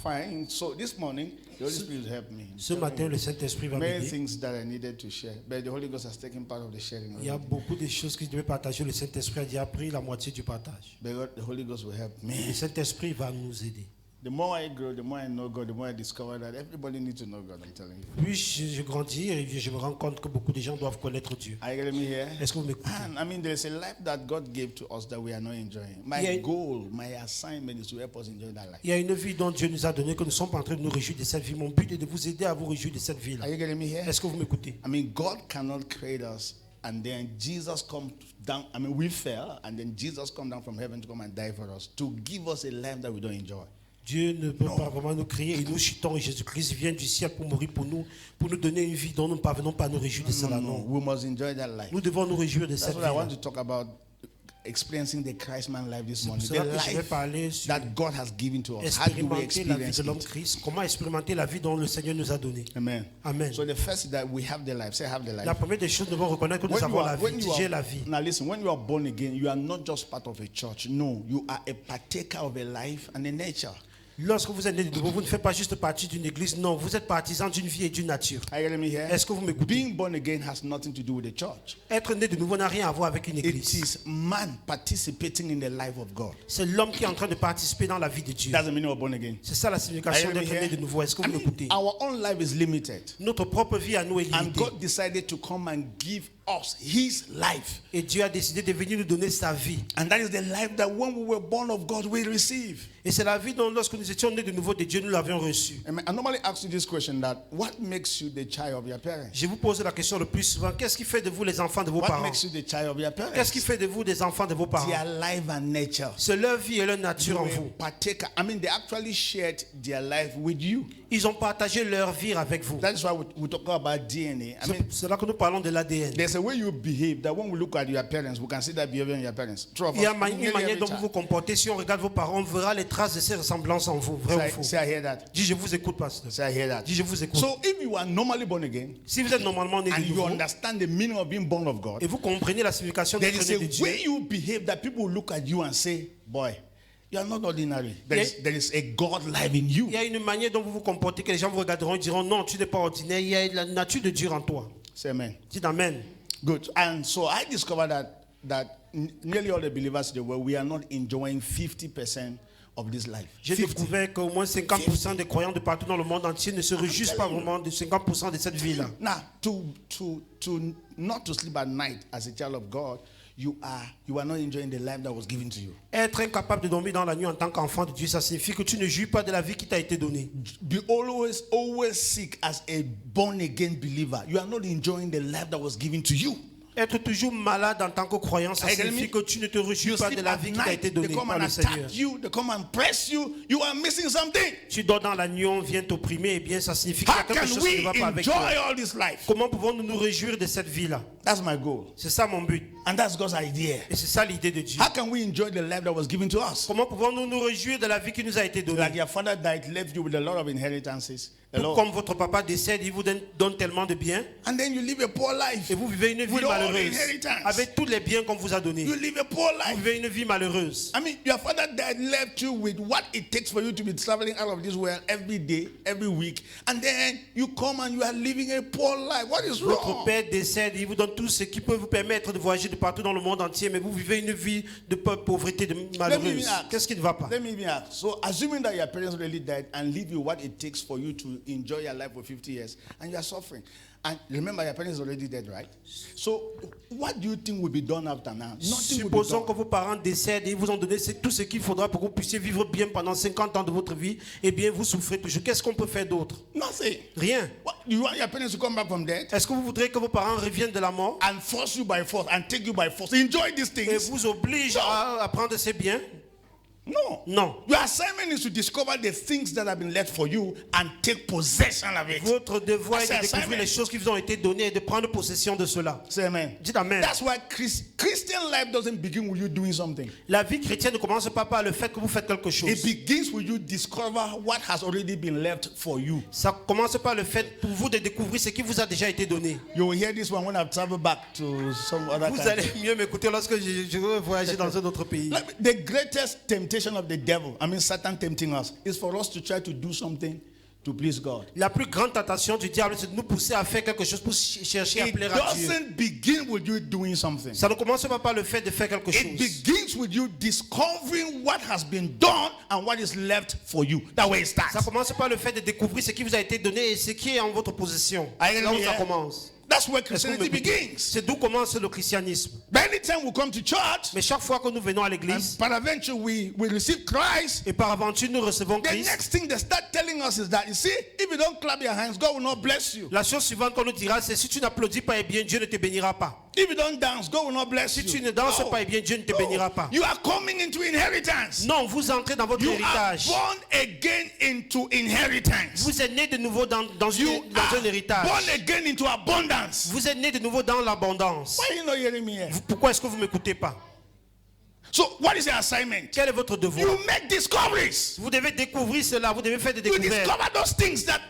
Fine. So this morning, the Holy Spirit helped me. Ce matin, le Saint-Esprit va Many m'aider. things that I needed to share, but the Holy Ghost has taken part of the sharing. Il y a beaucoup de choses que je devais partager. Le Saint-Esprit a déjà pris la moitié du partage. But the Holy Ghost will help Le me. Saint-Esprit va nous aider. The more I grow, the more I know God, the more I discover that everybody needs to know God, I'm telling you. Plus je grandis et je me rends compte que beaucoup de gens doivent connaître Dieu. Are you getting me here? Est-ce que vous m'écoutez? Man, I mean, there's a life that God gave to us that we are not enjoying. My Yeah. goal, my assignment is to help us enjoy that life. Il y a une vie dont Dieu nous a donnée que nous ne sommes pas en train de nous réjouir de cette vie. Mon but est de vous aider à vous réjouir de cette vie-là. Are you getting me here? Est-ce que vous m'écoutez? I mean, God cannot create us and then Jesus come down. I mean, we fell and then Jesus come down from heaven to come and die for us to give us a life that we don't enjoy. Dieu ne peut pas vraiment nous créer et nous chutons et Jésus-Christ vient du ciel pour mourir pour nous donner une vie dont nous ne parvenons pas à nous réjouir de cela. Non. We must enjoy that life. Nous devons nous réjouir de That's cette what I want vie. to talk about, experiencing the Christ man life this C'est pour morning. cela The que je vais life parler sur that God has given to us. How do we expérimenter la vie experience de l'homme it? Christ. Comment expérimenter la vie dont le Seigneur nous a donnée. Amen. Amen. So the first is that we have the life. Say, have the life. La première des choses, nous devons reconnaître que nous avons la vie. J'ai la vie. now listen, when you are born again, you are not just part of a church. No, you are a partaker of a life and a nature. Lorsque vous êtes né de nouveau, vous ne faites pas juste partie d'une église. Non, vous êtes partisan d'une vie et d'une nature. Are you getting me here? Est-ce que vous m'écoutez? Being born again has nothing to do with the church. Être né de nouveau n'a rien à voir avec une It église. is man participating in the life of God. C'est l'homme qui est en train de participer dans la vie de Dieu. That's the meaning of born again. C'est ça la signification Are you d'être here? né de nouveau. Est-ce que I vous mean, m'écoutez? our own life is limited. Notre propre vie à nous est And limitée. God decided to come and give us his life. Et Dieu a décidé de venir nous donner sa vie. And that is the life that when we were born of God, we receive. Et c'est la vie dont lorsque nous étions nés de nouveau de Dieu, nous l'avions reçu. I normally ask you this question that what makes you the child of your parents? Je vous pose la question le plus souvent, qu'est-ce qui fait de vous les enfants de vos What parents? makes you the child of your parents? Qu'est-ce qui fait de vous des enfants de vos parents? Their life and nature. C'est leur vie et leur nature en You vous. partaker. I mean, they actually shared their life with you. Ils ont partagé leur vie avec vous. That's why we talk about DNA. I mean, C'est là que nous parlons de l'ADN. there's a way you behave that when we look at your parents, we can see that behavior in your parents. True of Il y a us. une Nearly manière every dont vous child. vous comportez. Si on regarde vos parents, on verra les traces de ces ressemblances en vous. Vrai ou faux? Say I hear that. Dis, je vous écoute, pasteur. Say I hear that. Dis, je vous écoute. So if you are normally born again Si vous êtes normalement né and de you nouveau understand the meaning of being born of God, et vous comprenez la signification there d'être is né a de Dieu, way you behave that people look at you and say, boy, you are not ordinary. There is a God life in you. il y a une manière dont vous vous comportez que les gens vous regarderont et diront non, tu n'es pas ordinaire. Il y a la nature de Dieu en toi. Say amen. Dis amen. Good. And so I discovered that nearly all the believers in the world, we are not enjoying 50% of this life. J'ai 50. découvert qu'au moins 50% des croyants de partout dans le monde entier ne se réjouissent pas vraiment de 50% de cette vie-là. Now, to not to sleep at night as a child of God, you are not enjoying the life that was given to you. Être incapable de dormir dans la nuit en tant qu'enfant de Dieu, ça signifie que tu ne jouis pas de la vie qui t'a été donnée. Be always sick as a born again believer. You are not enjoying the life that was given to you. Être toujours malade en tant que croyant, ça Are you getting signifie me? que tu ne te réjouis You pas sleep de la at vie qui t'a été night, they donnée come par and le Seigneur. attack you, they come and press you, you are missing something. Tu dors dans la nuit, on vient t'opprimer, eh bien ça signifie qu'il y a How quelque can chose qui ne we va pas avec enjoy toi. all this life? Comment pouvons-nous nous réjouir de cette vie-là? That's my goal. C'est ça mon but. And that's God's idea. Et c'est ça l'idée de Dieu. How can we enjoy the life that was given to us? Comment pouvons-nous nous réjouir de la vie qui nous a été Like donnée? your father died, left you with a lot of inheritances. A Tout lot. comme votre papa décède, il vous donne tellement de biens And then you live a poor life. et vous vivez une vie With all the malheureuse inheritance. avec tous les biens qu'on vous a donnés. You live a poor Vous life. vivez une vie malheureuse. I mean, your father died, left you with what it takes for you to be traveling out of this world every day, every week. And then you come and you are living a poor life. What is Votre wrong? père décède, il vous donne tout ce qui peut vous permettre de voyager de partout dans le monde entier, mais vous vivez une vie de pauvreté, de Let me malheureuse. even ask. Qu'est-ce qui ne va pas? Let me even ask. So, assuming that your parents really died and leave you what it takes for you to enjoy your life for 50 years, and you are suffering. And remember, your parents are already dead, right? So, what do you think will be done after now? Nothing will be Supposons que done. vos parents décèdent et ils vous ont donné tout ce qu'il faudra pour que vous puissiez vivre bien pendant 50 ans de votre vie. Eh bien, vous souffrez toujours. Qu'est-ce qu'on peut faire d'autre? Nothing. Rien. What, you want your parents to come back from dead Est-ce que vous voudrez que vos parents reviennent de la mort and force you by force and take you by force? Enjoy these et things. vous obligent à prendre ces biens? No. Non. Your assignment is to discover the things that have been left for you and take possession of it. Votre devoir est That's de the découvrir les assignment. choses qui vous ont été données et de prendre possession de cela. Say amen. Dites amen. That's why Christian life doesn't begin with you doing something. La vie chrétienne ne commence pas par le fait que vous faites quelque chose. It begins with you discover what has already been left for you. Ça commence par le fait pour vous de découvrir ce qui vous a déjà été donné. You will hear this one when I've traveled back to some other Vous country. allez mieux m'écouter lorsque je vais voyager dans un autre pays. The greatest temptation of the devil, I mean Satan tempting us, is for us to try to do something to please God. La plus grande tentation du diable, c'est de nous pousser à faire quelque chose pour chercher à It plaire à Dieu. doesn't begin with you doing something. Ça ne commence pas par le fait de faire quelque It chose. begins with you discovering what has been done and what is left for you. That way it starts. Ça commence par le fait de découvrir ce qui vous a été donné et ce qui est en votre possession. Are you Là où ça here? commence. That's where Est-ce que vous Christianity m'écoutez? begins. C'est d'où commence le christianisme. But anytime we come to church, Mais chaque fois que nous venons à l'église, peradventure we receive Christ, et par aventure nous recevons the Christ, next thing they start telling us is that, you see, if you don't clap your hands, God will not bless you. la chose suivante qu'on nous dira, c'est si tu n'applaudis pas, eh bien Dieu ne te bénira pas. If you don't dance, God will not bless Si you. tu ne danses No. pas, eh bien Dieu ne te bénira pas. You are coming into inheritance. Non, vous entrez dans votre You are héritage. born again into inheritance. Vous êtes né de nouveau dans You un are héritage. born again into abundance. Vous êtes né de nouveau dans l'abondance. Why are you not hearing me here? Pourquoi est-ce que vous ne m'écoutez pas? So, what is your assignment? Quel est votre devoir? You make discoveries. Vous devez découvrir cela, vous devez faire des You découvertes. discover those things that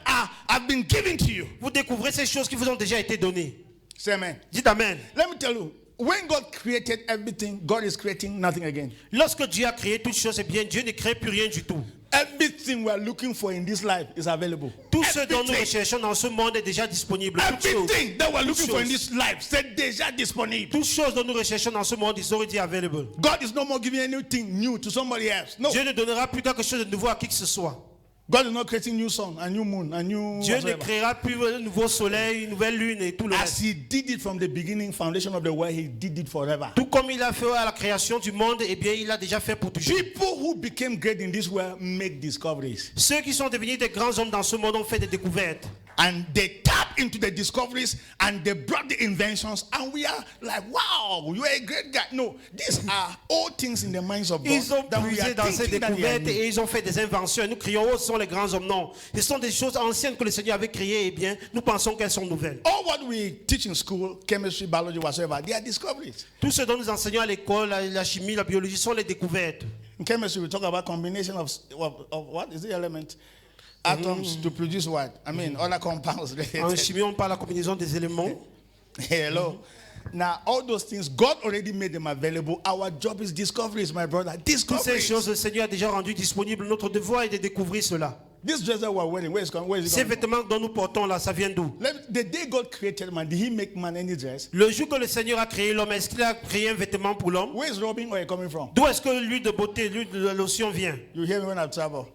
have been given to you. Vous découvrez ces choses qui vous ont déjà été données. Say amen. Dites amen. Let me tell you, when God created everything, God is creating nothing again. Lorsque Dieu a créé toutes choses, eh bien Dieu ne crée plus rien du tout. Everything we are looking for in this life is available. Tout ce dont nous Everything. recherchons dans ce monde est déjà disponible. Toutes choses, Everything that we're looking Toutes for in choses. this life, c'est déjà disponible. toutes choses dont nous recherchons dans ce monde, ils sont already available. God is no more giving anything new to somebody else. No. Dieu ne donnera plus quelque chose de nouveau à qui que ce soit. God is not creating new sun, a new moon, a new Dieu ne whatever. créera plus un nouveau soleil, une nouvelle lune et tout le As reste. he did it from the beginning, foundation of the world, he did it forever. Tout comme il a fait à la création du monde, eh bien, il a déjà fait pour toujours. People who became great in this world make discoveries. Ceux qui sont devenus des grands hommes dans ce monde ont fait des découvertes. And they tap into the discoveries and they brought the inventions. And we are like, wow, you are a great guy. No, these are all things in the minds of God. Ils ont that we puisé are dans ces thinking that they are découvertes new. et ils ont fait des inventions. Et nous crions, oh, ce sont les grands hommes. Non, ce sont des choses anciennes que le Seigneur avait créées. Eh bien, nous pensons qu'elles sont nouvelles. All what we teach in school, chemistry, biology, whatsoever, they are discoveries. Tout ce dont nous enseignons à l'école, la chimie, la biologie, sont les découvertes. In chemistry, we talk about combination of what is the element? Atoms to produce what? I mean, other compounds. En chimie, on parle de la combinaison des éléments. Hello. Now, all those things, God already made them available. Our job is discoveries, my brother. Toutes ces Discoveries. choses, le Seigneur a déjà rendu disponibles. Notre devoir est de découvrir cela. This dress that we're wearing, where is it coming Ces from? vêtements dont nous portons là, ça vient d'où? The day God created man, did he make man any dress? Le jour que le Seigneur a créé l'homme, est-ce qu'il a créé un vêtement pour l'homme? Where is rubbing oil coming from? D'où est-ce que l'huile de beauté, l'huile de la lotion vient? You hear me when I travel.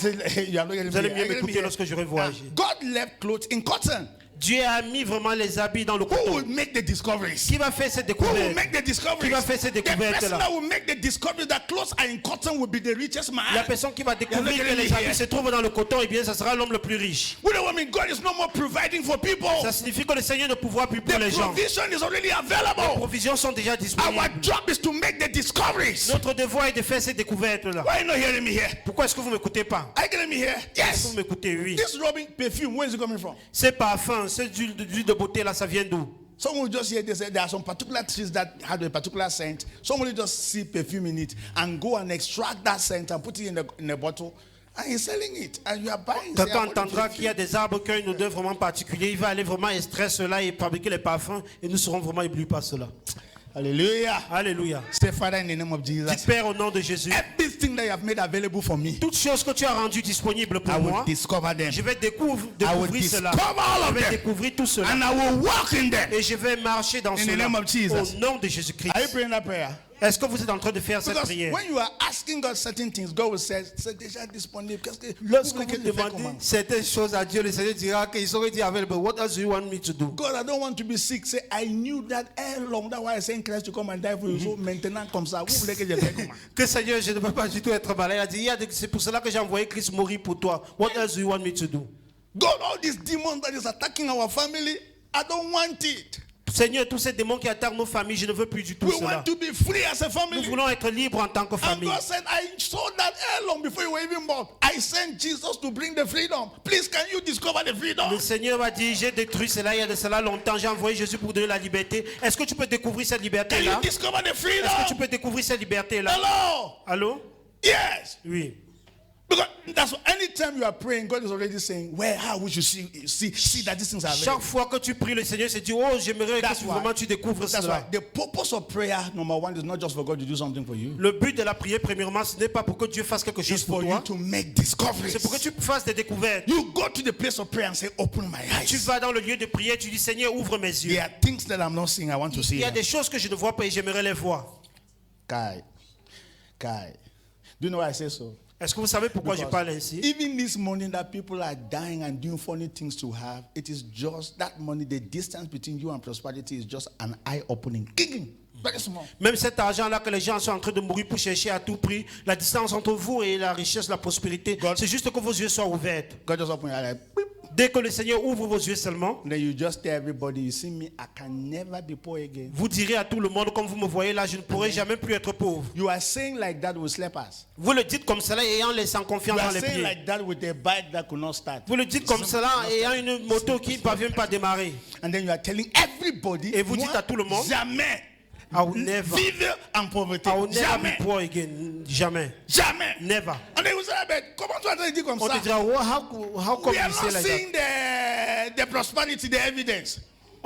You are not getting Vous allez me mieux here. m'écouter lorsque je voyage. God left clothes in cotton. Dieu a mis vraiment les habits dans le Who coton. will make the discoveries? Qui va faire cette Who will découverte? make the discoveries? Qui va faire ces The person découvertes-là? that will make the discovery that clothes are in cotton will be the richest man. La personne qui va découvrir Yeah, que look at les me habits here. se trouvent dans le coton, eh bien, ça sera l'homme le plus riche. We don't mean God is no more providing for people. Ça signifie que le Seigneur ne pourra plus pour The les gens. provision is already Les available. provisions sont déjà Our disponibles. job is to make the discoveries. Notre devoir est de faire ces découvertes-là. Why are you not hearing me here? Pourquoi est-ce que vous ne m'écoutez pas? Are you getting me here? Est-ce que Yes. vous m'écoutez? Oui. This rubbing perfume, where is it coming from? Ces parfums, ces huiles de beauté là, ça vient d'où? Someone will just hear they say there are some particular trees that have a particular scent. Someone will just see perfume in it and go and extract that scent and put it in a bottle and he's selling it and you are buying. Say, Quelqu'un I want the entendra qu'il y a perfume. des arbres qui ont une odeur vraiment particulière. Il va aller vraiment extraire cela et fabriquer les parfums et nous serons vraiment éblouis par cela. Hallelujah. Alléluia. Say, Father, in the name of Dis Jesus, Père au nom de Jésus. everything that you have made available for me, Toutes choses que tu as rendues disponibles pour I will moi, discover them. je vais découvrir cela. discover all Je of vais them. découvrir tout cela. And I will walk in them. Et je vais marcher dans In the cela. name of Jesus. Au nom de Jésus-Christ. Are you praying that prayer? Est-ce que vous êtes en train de faire cette Because prière? when you are asking God certain things, God will say, c'est déjà disponible. Qu'est-ce que Lorsque vous vous voulez que je fasse demandez comment? certaines choses à Dieu, le Seigneur dira qu'ils sont already available. What else do you want me to do? God, I don't want to be sick. Say, I knew that all along. That's why I sent Christ to come and die for you. So maintenant comme ça, vous voulez que je fasse comment? Que Seigneur, je ne veux pas du tout être malade. Il a dit, c'est pour cela que j'ai envoyé Christ mourir pour toi. What else do you want me to do? God, all these demons that is attacking our family, I don't want it. Seigneur, tous ces démons qui attaquent nos familles, je ne veux plus du tout We cela. want to be free as a Nous family. voulons être libres en tant que And famille. God said, I saw that all along before you were even born. I sent Jesus to bring the freedom. Please, can you discover the freedom? Le Seigneur m'a dit, j'ai détruit cela il y a de cela longtemps. J'ai envoyé Jésus pour donner la liberté. Est-ce que tu peux découvrir cette Can liberté-là? you discover the Est-ce que tu freedom? peux découvrir cette liberté-là? Hello? Allô? Yes. Oui. Because that's why anytime you are praying, God is already saying, how we should see that these things are Chaque available. fois que tu pries, le Seigneur se dit, oh, j'aimerais That's que why- vraiment tu découvres That's why cela. the purpose of prayer, number one, is not just for God to do something for you. Le but de la prière, premièrement, ce n'est pas pour que Dieu fasse quelque It's chose pour for you toi. to make discoveries. C'est pour que tu fasses des découvertes. You go to the place of prayer and say, open my Tu eyes. vas dans le lieu de prière, tu dis, Seigneur, ouvre mes yeux. There are things that I'm not seeing, I want to Il see y a them. des choses que je ne vois pas et j'aimerais les voir. Kai. Do you know why I say so? Est-ce que vous savez pourquoi je parle ainsi? Even this money that people are dying and doing funny things to have, it is just that money, the distance between you and prosperity is just an eye-opening. Kicking. Very small. Même cet argent-là que les gens sont en train de mourir pour chercher à tout prix, la distance entre vous et la richesse, la prospérité, c'est juste que vos yeux soient ouverts. God just open your eyes. Beep. Dès que le Seigneur ouvre vos yeux seulement, Then you just tell everybody, you see me, I can never be poor again. vous direz à tout le monde, comme vous me voyez là, je ne pourrai jamais plus être pauvre. You are saying like that with slippers. Vous le dites comme cela, ayant sans You confiance are dans les saying pieds. like that with a bike that could not start. Vous le dites comme cela, ayant une moto qui ne parvient pas à démarrer. And then you are telling everybody, Et vous dites moi, à tout le monde, jamais I will never, vivre en pauvreté. I will never Jamais. be poor again. Jamais. Jamais. Never. And they will say, but comment tu as dit comme On te ça? dira, how come We are you say not like that? seeing the prosperity, the evidence.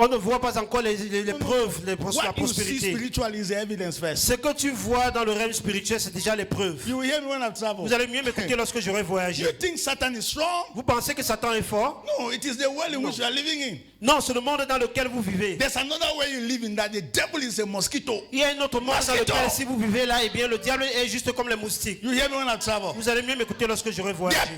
On ne voit pas encore les preuves, la What you see prospérité. spiritually is the evidence first. Ce que tu vois dans le règne spirituel, c'est déjà les preuves. You will hear me when I travel. Vous allez mieux m'écouter lorsque j'aurai voyagé. You think Satan is strong? Vous pensez que Satan est fort? No, it is the world in which you are living in. Non, c'est le monde dans lequel vous vivez. There's another way you live in that the devil is a mosquito. Il y a un autre monde dans Mosquito. lequel, si vous vivez là, eh bien, le diable est juste comme les moustiques. You hear me when I travel. Vous allez mieux m'écouter lorsque j'aurai There are voyagé.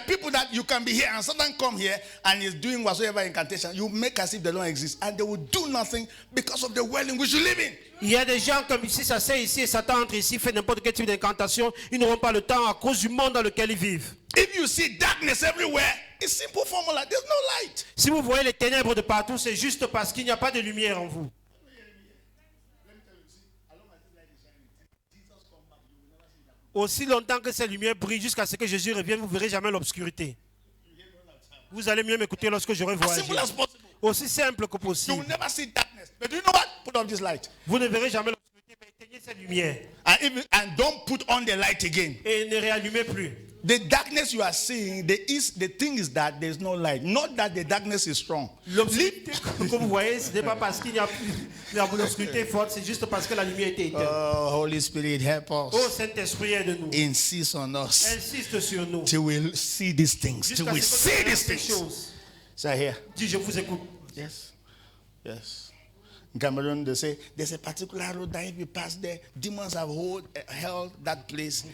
people that you can be here and Satan come here and is doing whatsoever incantation. You make as if they don't exist and they will do nothing because of the world in which you live in. Il y a des gens comme ici, ça c'est ici, et Satan entre ici, fait n'importe quel type d'incantation. Ils n'auront pas le temps à cause du monde dans lequel ils vivent. If you see darkness everywhere, it's simple formula. There's no light. Si vous voyez les ténèbres de partout, c'est juste parce qu'il n'y a pas de lumière en vous. Aussi longtemps que ces lumières brillent jusqu'à ce que Jésus revienne, vous ne verrez jamais l'obscurité. Vous allez mieux m'écouter lorsque j'aurai As voyagé. simple as possible. Aussi simple que You possible. will never see darkness. But do you know what? Put on this light. Vous ne verrez jamais l'obscurité, mais éteignez cette lumière. And don't put on the light again. Et ne réallumez plus. The darkness you are seeing, the thing is that there's no light. Not that the darkness is strong. L'obscurité que vous voyez, ce n'est pas parce qu'il n'y a plus l'obscurité forte, c'est juste parce que la lumière était éteinte. Oh, Holy Spirit, help Oh us. Saint-Esprit, aide-nous. Insist on us. Insiste sur nous. Till we see these things. Till Jusqu'à we ce que see nous these voyons ces things. choses. Say here. Dis, je vous écoute. Yes. Yes. In Cameroon, they say there's a particular road that if you pass there, demons have held that place.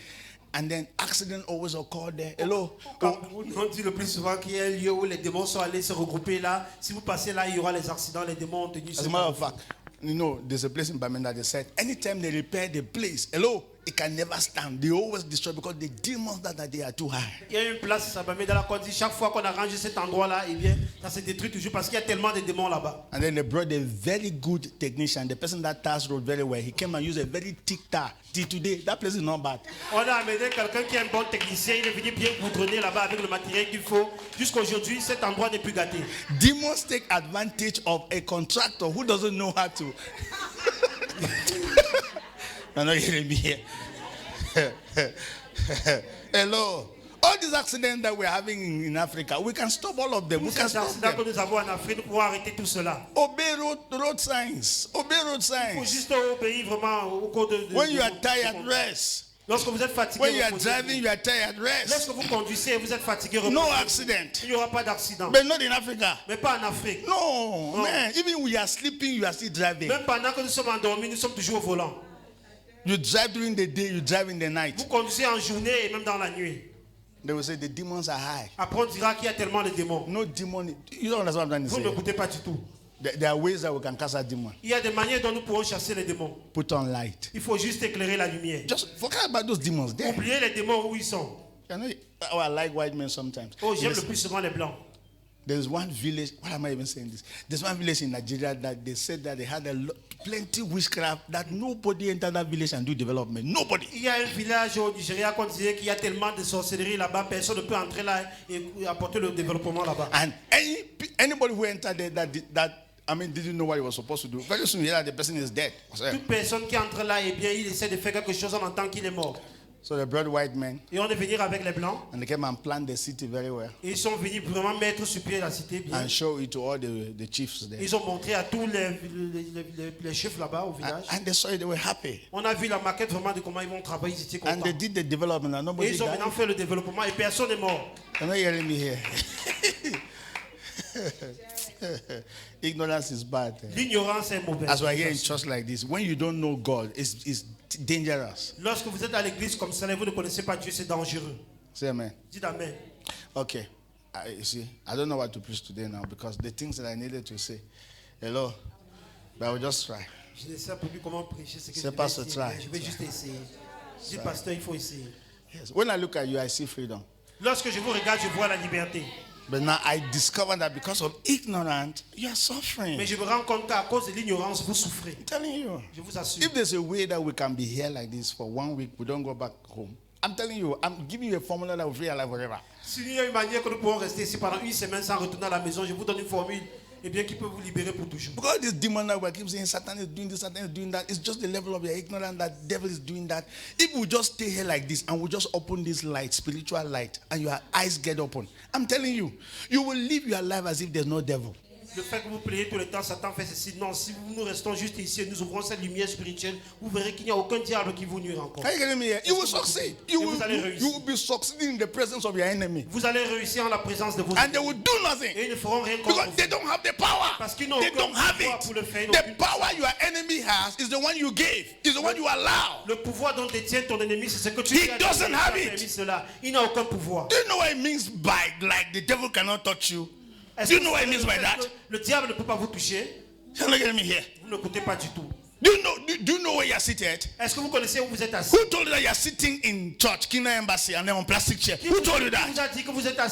And then accident always occur there. Hello. On dit le plus souvent qu'il y a un lieu où les démons sont allés se regrouper là. Si vous passez là, il y aura les accidents, les démons ont tenu. As a matter of fact, you know, there's a place in Bamenda, they said, anytime they repair the place, hello, it can never stand. They always destroy because the demons that are there are too high. Il y a une place à Bamenda qu'on dit chaque fois qu'on arrange cet endroit-là, eh bien, ça se détruit toujours parce qu'il y a tellement de démons là-bas. And then they brought a very good technician, the person that tars road very well. He came and used a very thick tar. Till today, that place is not bad. On a amené quelqu'un qui est un bon technicien, il est venu bien goudronner là-bas avec le matériel qu'il faut. Jusqu'à aujourd'hui, cet endroit n'est plus gâté. Demons take advantage of a contractor who doesn't know how to. You're not hearing me here. Hello. All these accidents that we're having in Africa, we can stop all of them. We can Tous ces stop accidents que them. nous avons en Afrique, nous pouvons arrêter tout cela. Obey road signs. Obey road Il faut signs. juste obéir vraiment au cours de... When you are tired, rest. Lorsque vous êtes fatigué, When you are reposez-vous. driving, you are tired, rest. Lorsque vous conduisez et vous êtes fatigué, No reposez-vous. accident. Il n'y aura pas d'accident. But not in Africa. Mais pas en Afrique. No, man. Even when you are sleeping, you are still driving. Même pendant que nous sommes endormis, nous sommes toujours au volant. You drive during the day, you drive in the Vous night. conduisez en journée et même dans la nuit. They will say the demons are high. Après, on dira qu'il y a tellement de démons. No demon. You don't understand what I'm Vous ne trying to m'écoutez pas du tout. say. There are ways that we can cast out demons. Il y a des manières dont nous pouvons chasser les démons. Put on light. Il faut juste éclairer la lumière. Just forget about those demons there. Oubliez les démons où ils sont. You know, I like white men sometimes. Oh, j'aime le Listen, plus souvent les blancs. there's one village. Why am I even saying this? There's one village in Nigeria that they said that they had plenty witchcraft that nobody entered that village and do development. Nobody. Il y a un village au Nigeria qu'on disait qu'il y a tellement de sorcellerie là-bas, personne ne peut entrer là et apporter le développement là-bas. And anybody who entered there didn't know what he was supposed to do. Very soon, you hear that the person is dead. Toute personne qui entre là, eh bien, il essaie de faire quelque chose en entend qu'il est mort. So they brought white men Et on est venu avec les blancs. and they came and planned the city very well Et ils sont venus vraiment mettre sur pied la cité bien. and show it to all the chiefs there. Ils ont montré à tous les chefs là-bas au village. And they saw it, they were happy. On a vu la maquette vraiment de comment ils vont travailler, ils étaient And contents. they did the development and Et nobody ils ont died. maintenant fait le développement et personne n'est mort. You're not hearing me here. Ignorance is bad. L'ignorance est mauvaise. As we're here in church like this, when you don't know God, it's dangerous. Lorsque vous êtes à l'église comme ça, et vous ne connaissez pas Dieu, c'est dangereux. Say amen. Dites amen. Okay. You see, I don't know what to preach today now because the things that I needed to say. Hello. But I will just try. Je ne sais pas plus comment prêcher ce que C'est je vais pas ce essayer. try. Je vais juste essayer. Dites pasteur, il faut essayer. Yes. When I look at you, I see freedom. Lorsque je vous regarde, je vois la liberté. But now I discover that because of ignorance, you are suffering. Mais je me rends compte qu'à cause de l'ignorance, vous souffrez. I'm telling you. Je vous assure. If there's a way that we can be here like this for 1 week, we don't go back home. I'm telling you, I'm giving you a formula that will free your life forever. S'il y a une manière que nous pouvons rester ici pendant une semaine sans retourner à la maison, je vous donne une formule et bien qui peut vous libérer pour toujours. Because this demon that we keep saying Satan is doing this, Satan is doing that, it's just the level of your ignorance that devil is doing that. If we just stay here like this and we just open this light, spiritual light, and your eyes get open, I'm telling you, you will live your life as if there's no devil. Le fait que vous priez tout le temps, Satan fait ceci. Non, si nous restons juste ici et nous ouvrons cette lumière spirituelle, vous verrez qu'il n'y a aucun diable qui vous nuira encore. Are you getting me here? You will succeed. You will be succeeding in the presence of your enemy. Vous allez réussir en la présence de vos And they will do nothing. Et ils ne feront rien contre Because vous. they don't have the power. Parce qu'ils n'ont They aucun don't have pouvoir it. pour le faire. The power your enemy has is the one you gave. Is the one you allow. Le pouvoir dont détient ton ennemi, c'est ce que tu He as doesn't have permis it. cela. Il n'a aucun pouvoir. Do you know what it means by like the devil cannot touch you? Est-ce Do you que know what it vous means savez by le fait that? que le diable ne peut pas vous toucher? Look at me here. Vous ne l'écoutez pas du tout. Do you know where you're seated? Est-ce que vous connaissez où vous êtes assis? Who told you that you're sitting in church, Kingdom Embassy, and then on plastic chair? Who told you Qui that? vous a dit que vous êtes assis?